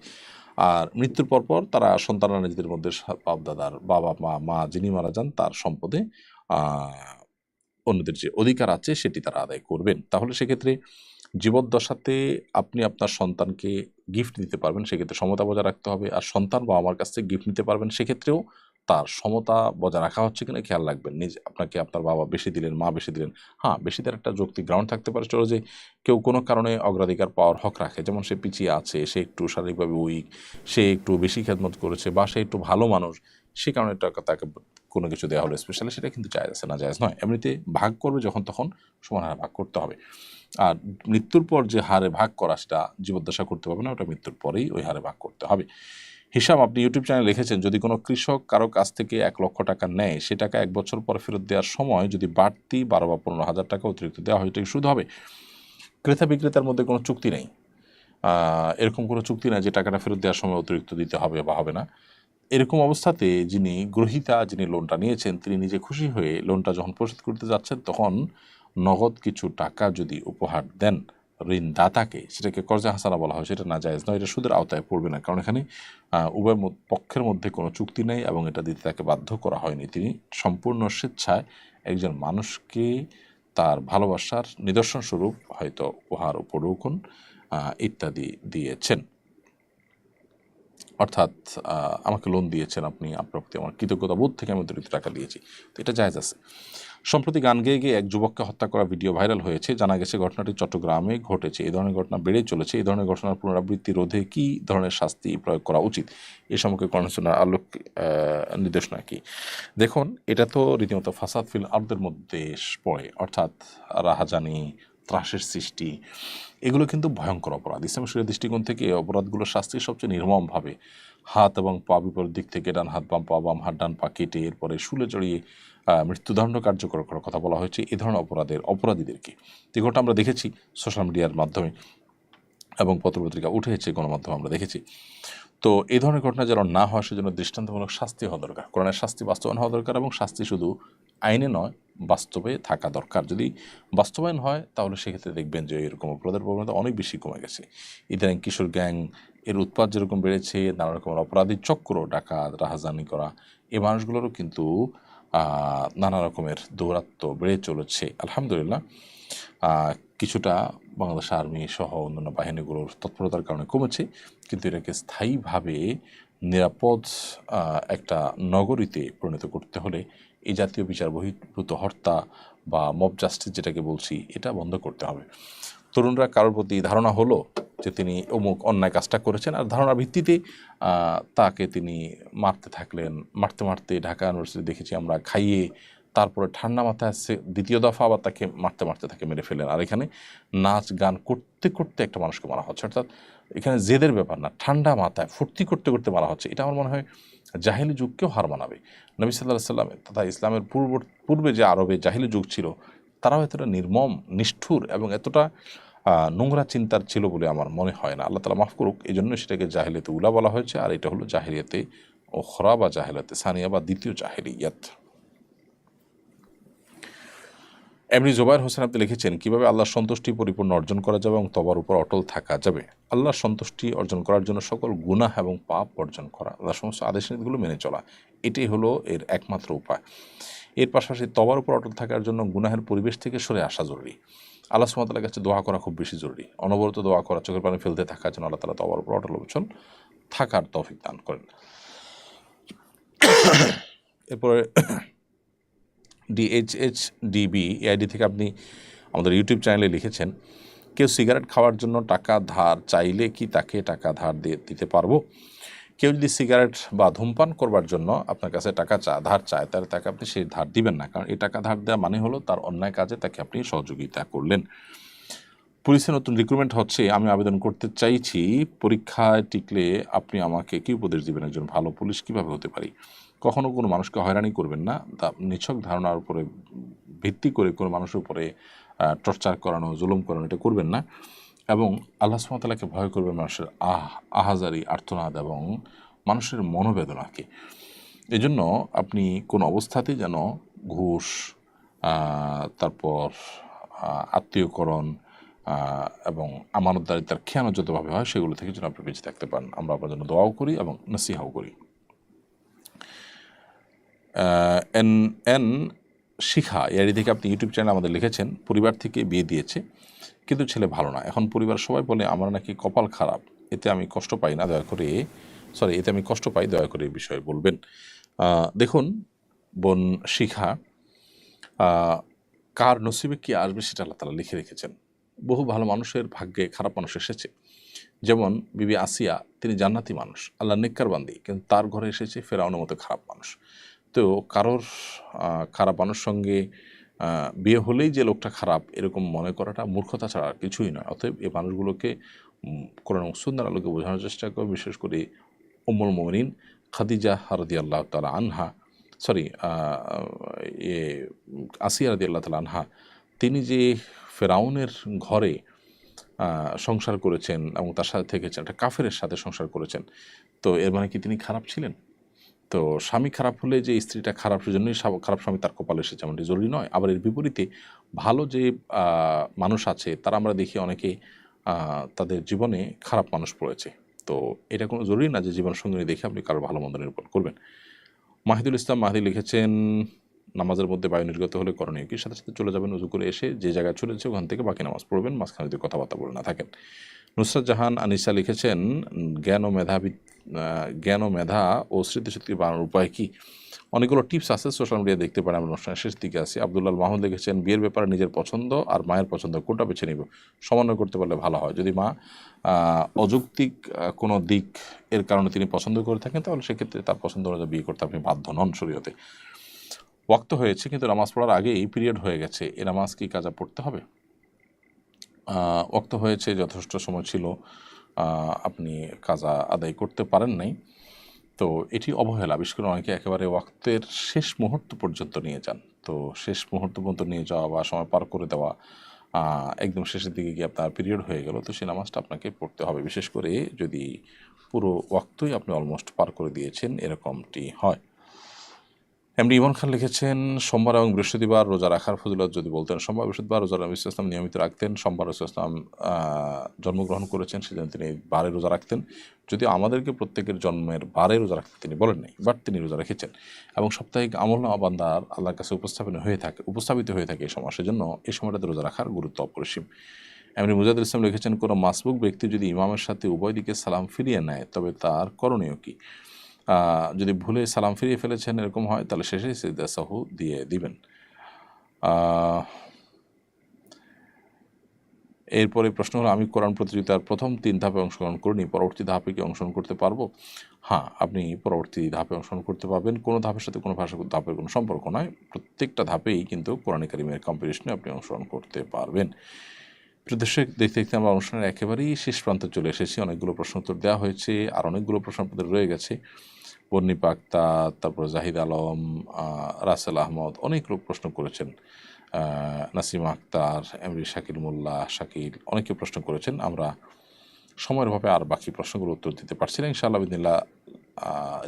আর মৃত্যুর পরপর তারা সন্তানরা নিজেদের মধ্যে বাপ দাদার বাবা মা যিনি মারা যান তার সম্পদে অন্যদের যে অধিকার আছে সেটি তারা আদায় করবেন। তাহলে সেক্ষেত্রে জীবদ্দশাতে আপনি আপনার সন্তানকে গিফট দিতে পারবেন, সেক্ষেত্রে সমতা বজায় রাখতে হবে। আর সন্তান বাবা মার কাছ থেকে গিফট নিতে পারবেন, সেক্ষেত্রেও তার সমতা বজায় রাখা হচ্ছে কিনা খেয়াল রাখবেন। আপনাকে আপনার বাবা বেশি দিলেন, মা বেশি দিলেন, হ্যাঁ, বেশি দেওয়ার একটা যৌক্তিক গ্রাউন্ড থাকতে পারে। চলো যে কেউ কোনো কারণে অগ্রাধিকার পাওয়ার হক রাখে, যেমন সে পিছিয়ে আছে, সে একটু শারীরিকভাবে উইক, সে একটু বেশি খেদমত করেছে, বা সে একটু ভালো মানুষ, সে কারণে তাকে কোনো কিছু দেওয়া হলো স্পেশালি, সেটা কিন্তু জায়েজ আছে, না জায়েজ নয়। এমনিতে ভাগ করবে যখন তখন সমান হারে ভাগ করতে হবে। আর মৃত্যুর পর যে হারে ভাগ করা, সেটা জীবদ্দশা করতে পারবে না, ওটা মৃত্যুর পরেই ওই হারে ভাগ করতে হবে। হিসাব, আপনি ইউটিউব চ্যানেলে লিখেছেন, যদি কোনো কৃষক কারো কাছ থেকে 1 লক্ষ টাকা নেয়, সে টাকা 1 বছর পর ফেরত দেওয়ার সময় যদি বাড়তি 12 বা 15,000 টাকা অতিরিক্ত দেওয়া হয়, এটা কি সুদ হবে? ক্রেতা বিক্রেতার মধ্যে কোনো চুক্তি নেই, এরকম কোনো চুক্তি নাই যে টাকাটা ফেরত দেওয়ার সময় অতিরিক্ত দিতে হবে বা হবে না। এরকম অবস্থাতে যিনি গ্রহীতা, যিনি লোনটা নিয়েছেন, তিনি নিজে খুশি হয়ে লোনটা যখন পরিশোধ করতে যাচ্ছেন, তখন নগদ কিছু টাকা যদি উপহার দেন ঋণদাতাকে, সেটাকে কর্জা হাসানা বলা হয়, সেটা নাজায়েজ নয়, এটা সুদের আওতায় পড়বে না, কারণ এখানে উভয় পক্ষের মধ্যে কোনো চুক্তি নেই এবং এটা দিতে তাকে বাধ্য করা হয়নি। তিনি সম্পূর্ণ স্বেচ্ছায় একজন মানুষকে তার ভালোবাসার নিদর্শন স্বরূপ হয়তো উপহার, উপঢৌকন ইত্যাদি দিয়েছেন। অর্থাৎ আমাকে লোন দিয়েছেন আপনি, আপনার প্রতি আমার কৃতজ্ঞতা বোধ থেকে আমি অতিরিক্ত টাকা দিয়েছি, তো এটা জায়েজ আছে। সম্প্রতি গান গেয়ে গিয়ে এক যুবককে হত্যা করা ভিডিও ভাইরাল হয়েছে। জানা গেছে ঘটনাটি চট্টগ্রামে ঘটেছে। এই ধরনের ঘটনা বেড়েই চলেছে। এই ধরনের ঘটনার পুনরাবৃত্তি রোধে কী ধরনের শাস্তি প্রয়োগ করা উচিত, এ সম্পর্কে কর্ণসূনার আলোক নির্দেশনা কি? দেখুন, এটা তো রীতিমতো ফাসাদ ফিল আরদের মধ্যে পড়ে, অর্থাৎ রাহাজানি, ত্রাসের সৃষ্টি, এগুলো কিন্তু ভয়ঙ্কর অপরাধ। ইসলাম শরীয়তের দৃষ্টিকোণ থেকে এই অপরাধগুলোর শাস্তি সবচেয়ে নির্মমভাবে হাত এবং পা বিপরীত দিক থেকে, ডান হাত বাম পা, বাম হাত ডান পা কেটে এরপরে শুলে জড়িয়ে মৃত্যুদণ্ড কার্যকর করার কথা বলা হয়েছে এই ধরনের অপরাধীদেরকে। ঘটনা আমরা দেখেছি সোশ্যাল মিডিয়ার মাধ্যমে এবং পত্রপত্রিকা উঠেছে, গণমাধ্যমে আমরা দেখেছি। তো এই ধরনের ঘটনা যেন না হয়, সেজন্য দৃষ্টান্তমূলক শাস্তি হওয়া দরকার, কোরআনের শাস্তি বাস্তবায়ন হওয়া দরকার, এবং শাস্তি শুধু আইনে নয়, বাস্তবে থাকা দরকার। যদি বাস্তবায়ন হয়, তাহলে সেক্ষেত্রে দেখবেন যে এরকম অপরাধের প্রবণতা অনেক বেশি কমে গেছে। ইদানিং কিশোর গ্যাং এর উৎপাত যেরকম বেড়েছে, নানা রকমের অপরাধী চক্র, ডাকাত, রাহাজানি করা, এই মানুষগুলোরও কিন্তু নানা রকমের দৌরাত্ম্য বেড়ে চলেছে। আলহামদুলিল্লাহ, কিছুটা বাংলাদেশ আর্মি সহ অন্যান্য বাহিনীগুলোর তৎপরতার কারণে কমেছে, কিন্তু এটাকে স্থায়ীভাবে নিরাপদ একটা নগরীতে পরিণত করতে হলে এই জাতীয় বিচার বহির্ভূত হত্যা বা মব জাস্টিস যেটাকে বলছি, এটা বন্ধ করতে হবে। তরুণরা কারোর প্রতি ধারণা হলো যে তিনি অমুক অন্যায় কাজটা করেছেন, আর ধারণার ভিত্তিতে তাকে তিনি মারতে থাকলেন। মারতে মারতে ঢাকা ইউনিভার্সিটি দেখেছি আমরা, খাইয়ে তারপরে ঠান্ডা মাথায় আসছে দ্বিতীয় দফা আবার তাকে মারতে মারতে তাকে মেরে ফেলেন। আর এখানে নাচ গান করতে করতে একটা মানুষকে মারা হচ্ছে, অর্থাৎ এখানে জেদের ব্যাপার না, ঠান্ডা মাথায় ফুর্তি করতে করতে মারা হচ্ছে। এটা আমার মনে হয় জাহিলি যুগকেও হার মানাবে। নবী সাল্লাল্লাহু আলাইহি ওয়াসাল্লাম তথা ইসলামের পূর্বে যে আরবে জাহিলি যুগ ছিল, তারাও এতটা নির্মম, নিষ্ঠুর এবং এতটা নোংরা চিন্তার ছিল বলে আমার মনে হয় না। আল্লাহ তাআলা মাফ করুক। এই জন্য সেটাকে জাহিলিয়াতে উলা বলা হয়েছে, আর এটা হলো জাহিলিয়াতে ওখরা বা জাহিলিয়াতে সানিয়া বা দ্বিতীয় জাহিলিয়াত। এমনি জুবায়ের হোসেন আপনি লিখেছেন, কীভাবে আল্লাহর সন্তুষ্টি পরিপূর্ণ অর্জন করা যাবে এবং তওবার উপর অটল থাকা যাবে? আল্লাহর সন্তুষ্টি অর্জন করার জন্য সকল গুনাহ এবং পাপ বর্জন করা, আল্লাহর সমস্ত আদেশ নীতিগুলো মেনে চলা, এটাই হলো এর একমাত্র উপায়। এর পাশাপাশি তওবার উপর অটল থাকার জন্য গুনাহের পরিবেশ থেকে সরে আসা জরুরি। আল্লাহ সুবহানাহু ওয়া তাআলার কাছে দোয়া করা খুব বেশি জরুরি, অনবরত দোয়া করা, চোখের পানি ফেলতে থাকা, যেন আল্লাহ তাআলা তওবার উপর অটল অবিচল থাকার তৌফিক দান করেন। এরপরে DHHDB এআইডি থেকে আপনি আমাদের ইউটিউব চ্যানেলে লিখেছেন, কেউ সিগারেট খাওয়ার জন্য টাকা ধার চাইলে কি তাকে টাকা ধার দিতে পারবো? কেউ যদি সিগারেট বা ধূমপান করবার জন্য আপনার কাছে টাকা ধার চায়, তাহলে তাকে আপনি সেই ধার দিবেন না, কারণ এই টাকা ধার দেওয়া মানে হলো তার অন্যায় কাজে তাকে আপনি সহযোগিতা করলেন। পুলিশের নতুন রিক্রুটমেন্ট হচ্ছে, আমি আবেদন করতে চাইছি, পরীক্ষায় টিকলে আপনি আমাকে কী উপদেশ দিবেন? একজন ভালো পুলিশ কীভাবে হতে পারি? কখনও কোনো মানুষকে হয়রানি করবেন না, নিছক ধারণার উপরে ভিত্তি করে কোনো মানুষের উপরে টর্চার করানো, জুলুম করানো, এটা করবেন না, এবং আল্লাহ সুবহানাহু ওয়া তাআলাকে ভয় করবেন, মানুষের আহাজারি, আর্তনাদ এবং মানুষের মনোবেদনাকে। এজন্য আপনি কোনো অবস্থাতেই যেন ঘুষ, তারপর আত্মীয়করণ এবং আমানতদারিতার খেয়ানত যতভাবে হয়, সেগুলো থেকে যেন আপনি বেঁচে থাকতে পারেন। আমরা আপনার জন্য দোয়াও করি এবং নসিহাও করি। এন শিখা এআইডি থেকে আপনি ইউটিউব চ্যানেলে আমাদের লিখেছেন, পরিবার থেকে বিয়ে দিয়েছে কিন্তু ছেলে ভালো না, এখন পরিবার সবাই বলে আমার নাকি কপাল খারাপ, এতে আমি কষ্ট পাই না, এতে আমি কষ্ট পাই, দয়া করে এই বিষয়ে বলবেন। দেখুন বোন শিখা, কার নসিবে কি আসবে সেটা আল্লাহ তাআলা লিখে রেখেছেন। বহু ভালো মানুষের ভাগ্যে খারাপ মানুষ এসেছে, যেমন বিবি আসিয়া, তিনি জান্নাতি মানুষ, আল্লাহ নেককার বান্দি, কিন্তু তার ঘরে এসেছে ফেরাউনের মতো খারাপ মানুষ। তো কারোর খারাপ মানুষ সঙ্গে বিয়ে হলেই যে লোকটা খারাপ, এরকম মনে করাটা মূর্খতা ছাড়া আর কিছুই নয়। অতএব এই মানুষগুলোকে কোরআন ও সুন্নাহর আলোকে বোঝানোর চেষ্টা করে, বিশেষ করে উম্মুল মুমিনিন খাদিজা রাদিয়াল্লাহু তাআলা আনহা, আসিয়া রাদিয়াল্লাহু তাআলা আনহা, তিনি যে ফেরাউনের ঘরে সংসার করেছেন এবং তার সাথে থেকেছেন, একটা কাফেরের সাথে সংসার করেছেন, তো এর মানে কি তিনি খারাপ ছিলেন? তো স্বামী খারাপ হলে যে স্ত্রীটা খারাপ, সেজন্যই খারাপ স্বামী তার কপালে এসেছে এমনটি জরুরি নয়। আবার এর বিপরীতে ভালো যে মানুষ আছে, তারা আমরা দেখি অনেকে তাদের জীবনে খারাপ মানুষ পড়েছে। তো এটা কোনো জরুরি না যে জীবনসঙ্গিনী দেখে আপনি কারো ভালো মন্দ নিরূপণ করবেন। মাহিদুল ইসলাম মাহদি লিখেছেন, নামাজের মধ্যে বায়ু নির্গত হলে করণীয় কি? সাথে সাথে চলে যাবেন, উজু করে এসে যে জায়গায় চলেছে ওখান থেকে বাকি নামাজ পড়বেন, মাঝখানে যদি কথাবার্তা বলে না থাকেন। নুসরাত জাহান আনিসা লিখেছেন, জ্ঞান ও মেধা ও স্মৃতিশক্তি বাড়ানোর উপায় কি? অনেকগুলো টিপস আছে, সোশ্যাল মিডিয়া দেখতে পারেন। আমরা অনুষ্ঠানের শেষ দিকে আছি। আব্দুল্লাহ মাহমুদ লিখেছেন, বিয়ের ব্যাপারে নিজের পছন্দ আর মায়ের পছন্দ কোনটা বেছে নিব? সমন্বয় করতে পারলে ভালো হয়। যদি মা অযৌক্তিক কোনো দিক এর কারণে তিনি পছন্দ করে থাকেন, তাহলে সেক্ষেত্রে তার পছন্দ অনুযায়ী বিয়ে করতে আপনি বাধ্য নন শরীয়তে। ওয়াক্ত হয়েছে কিন্তু নামাজ পড়ার আগেই পিরিয়ড হয়ে গেছে, এ নামাজ কি কাজা পড়তে হবে? ওয়াক্ত হয়েছে, যথেষ্ট সময় ছিল, আপনি কাজা আদায় করতে পারেন নাই, তো এটি অবহেলা। বিশেষ করে অনেকে একেবারে ওয়াক্তের শেষ মুহূর্ত পর্যন্ত নিয়ে যান। তো শেষ মুহূর্ত পর্যন্ত নিয়ে যাওয়া বা সময় পার করে দেওয়া, একদম শেষের দিকে গিয়ে আপনার পিরিয়ড হয়ে গেল, তো সেই নামাজটা আপনাকে পড়তে হবে, বিশেষ করে যদি পুরো ওয়াক্তই আপনি অলমোস্ট পার করে দিয়েছেন, এরকমটি হয়। এমডি ইমন খান লিখেছেন, সোমবার এবং বৃহস্পতিবার রোজা রাখার ফজিলত যদি বলতেন। সোমবার বৃহস্পতিবার রোজা নবী সাল্লাল্লাহু আলাইহি ওয়াসাল্লাম নিয়মিত রাখতেন। সোমবার রাসূল সাল্লাল্লাহু আলাইহি ওয়াসাল্লাম জন্মগ্রহণ করেছেন, সেজন্য তিনি বারে রোজা রাখতেন। যদিও আমাদেরকে প্রত্যেকের জন্মের বারে রোজা রাখতে তিনি বলেন নাই, বাট তিনি রোজা রেখেছেন। এবং সাপ্তাহিক আমলনামা বান্দার আল্লাহর কাছে উপস্থাপিত হয়ে থাকে এই সময়, সেজন্য এই সময়টাতে রোজা রাখার গুরুত্ব অপরিসীম। এমনি মুজাহিদুল ইসলাম লিখেছেন, কোনো মাসবুক ব্যক্তি যদি ইমামের সাথে উভয় দিকে সালাম ফিরিয়ে নেয়, তবে তার করণীয় কি? যদি ভুলে সালাম ফিরিয়ে ফেলেছেন এরকম হয়, তাহলে শেষে সিজদা সাহু দিয়ে দিবেন। এরপরে প্রশ্ন হলো, আমি কোরআন প্রতিযোগিতার প্রথম 3 ধাপে অংশগ্রহণ করিনি, পরবর্তী ধাপে কি অংশগ্রহণ করতে পারবো? হ্যাঁ, আপনি পরবর্তী ধাপে অংশগ্রহণ করতে পারবেন। কোনো ধাপের সাথে কোনো ধাপের কোনো সম্পর্ক নয়, প্রত্যেকটা ধাপেই কিন্তু কোরআন কারীমের কম্পিটিশনে আপনি অংশগ্রহণ করতে পারবেন। প্রিয় দর্শক, দেখতে দেখতে আমরা অনুষ্ঠানের একেবারেই শেষ প্রান্তে চলে এসেছি। অনেকগুলো প্রশ্ন উত্তর দেওয়া হয়েছে, আর অনেকগুলো প্রশ্ন আপনাদের রয়ে গেছে। বর্ণিপা আক্তার, তারপর জাহিদ আলম, রাসেল আহমদ, অনেক লোক প্রশ্ন করেছেন। নাসিমা আক্তার, এমরি শাকিল মোল্লা, শাকিল, অনেকে প্রশ্ন করেছেন। আমরা সময়ের অভাবে আর বাকি প্রশ্নগুলো উত্তর দিতে পারছি না। ইনশাআল্লাহ বিদিনিল্লাহ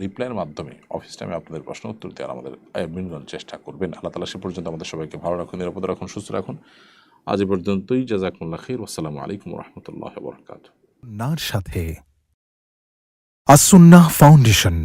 রিপ্লাইয়ের মাধ্যমে অফিস টাইমে আপনাদের প্রশ্ন উত্তর দেওয়ার আমাদের অ্যাডমিনগণ চেষ্টা করবেন। আল্লাহ তাআলা সে পর্যন্ত আমাদের সবাইকে ভালো রাখুন, নিরাপদ রাখুন, সুস্থ রাখুন। আজ এ পর্যন্তই। জাযাকুমুল্লাহ খাইর। আসসালামু আলাইকুম ওয়া রাহমাতুল্লাহি ওয়া বারাকাতুহু। নার সাথে আসুন্নাহ ফাউন্ডেশন।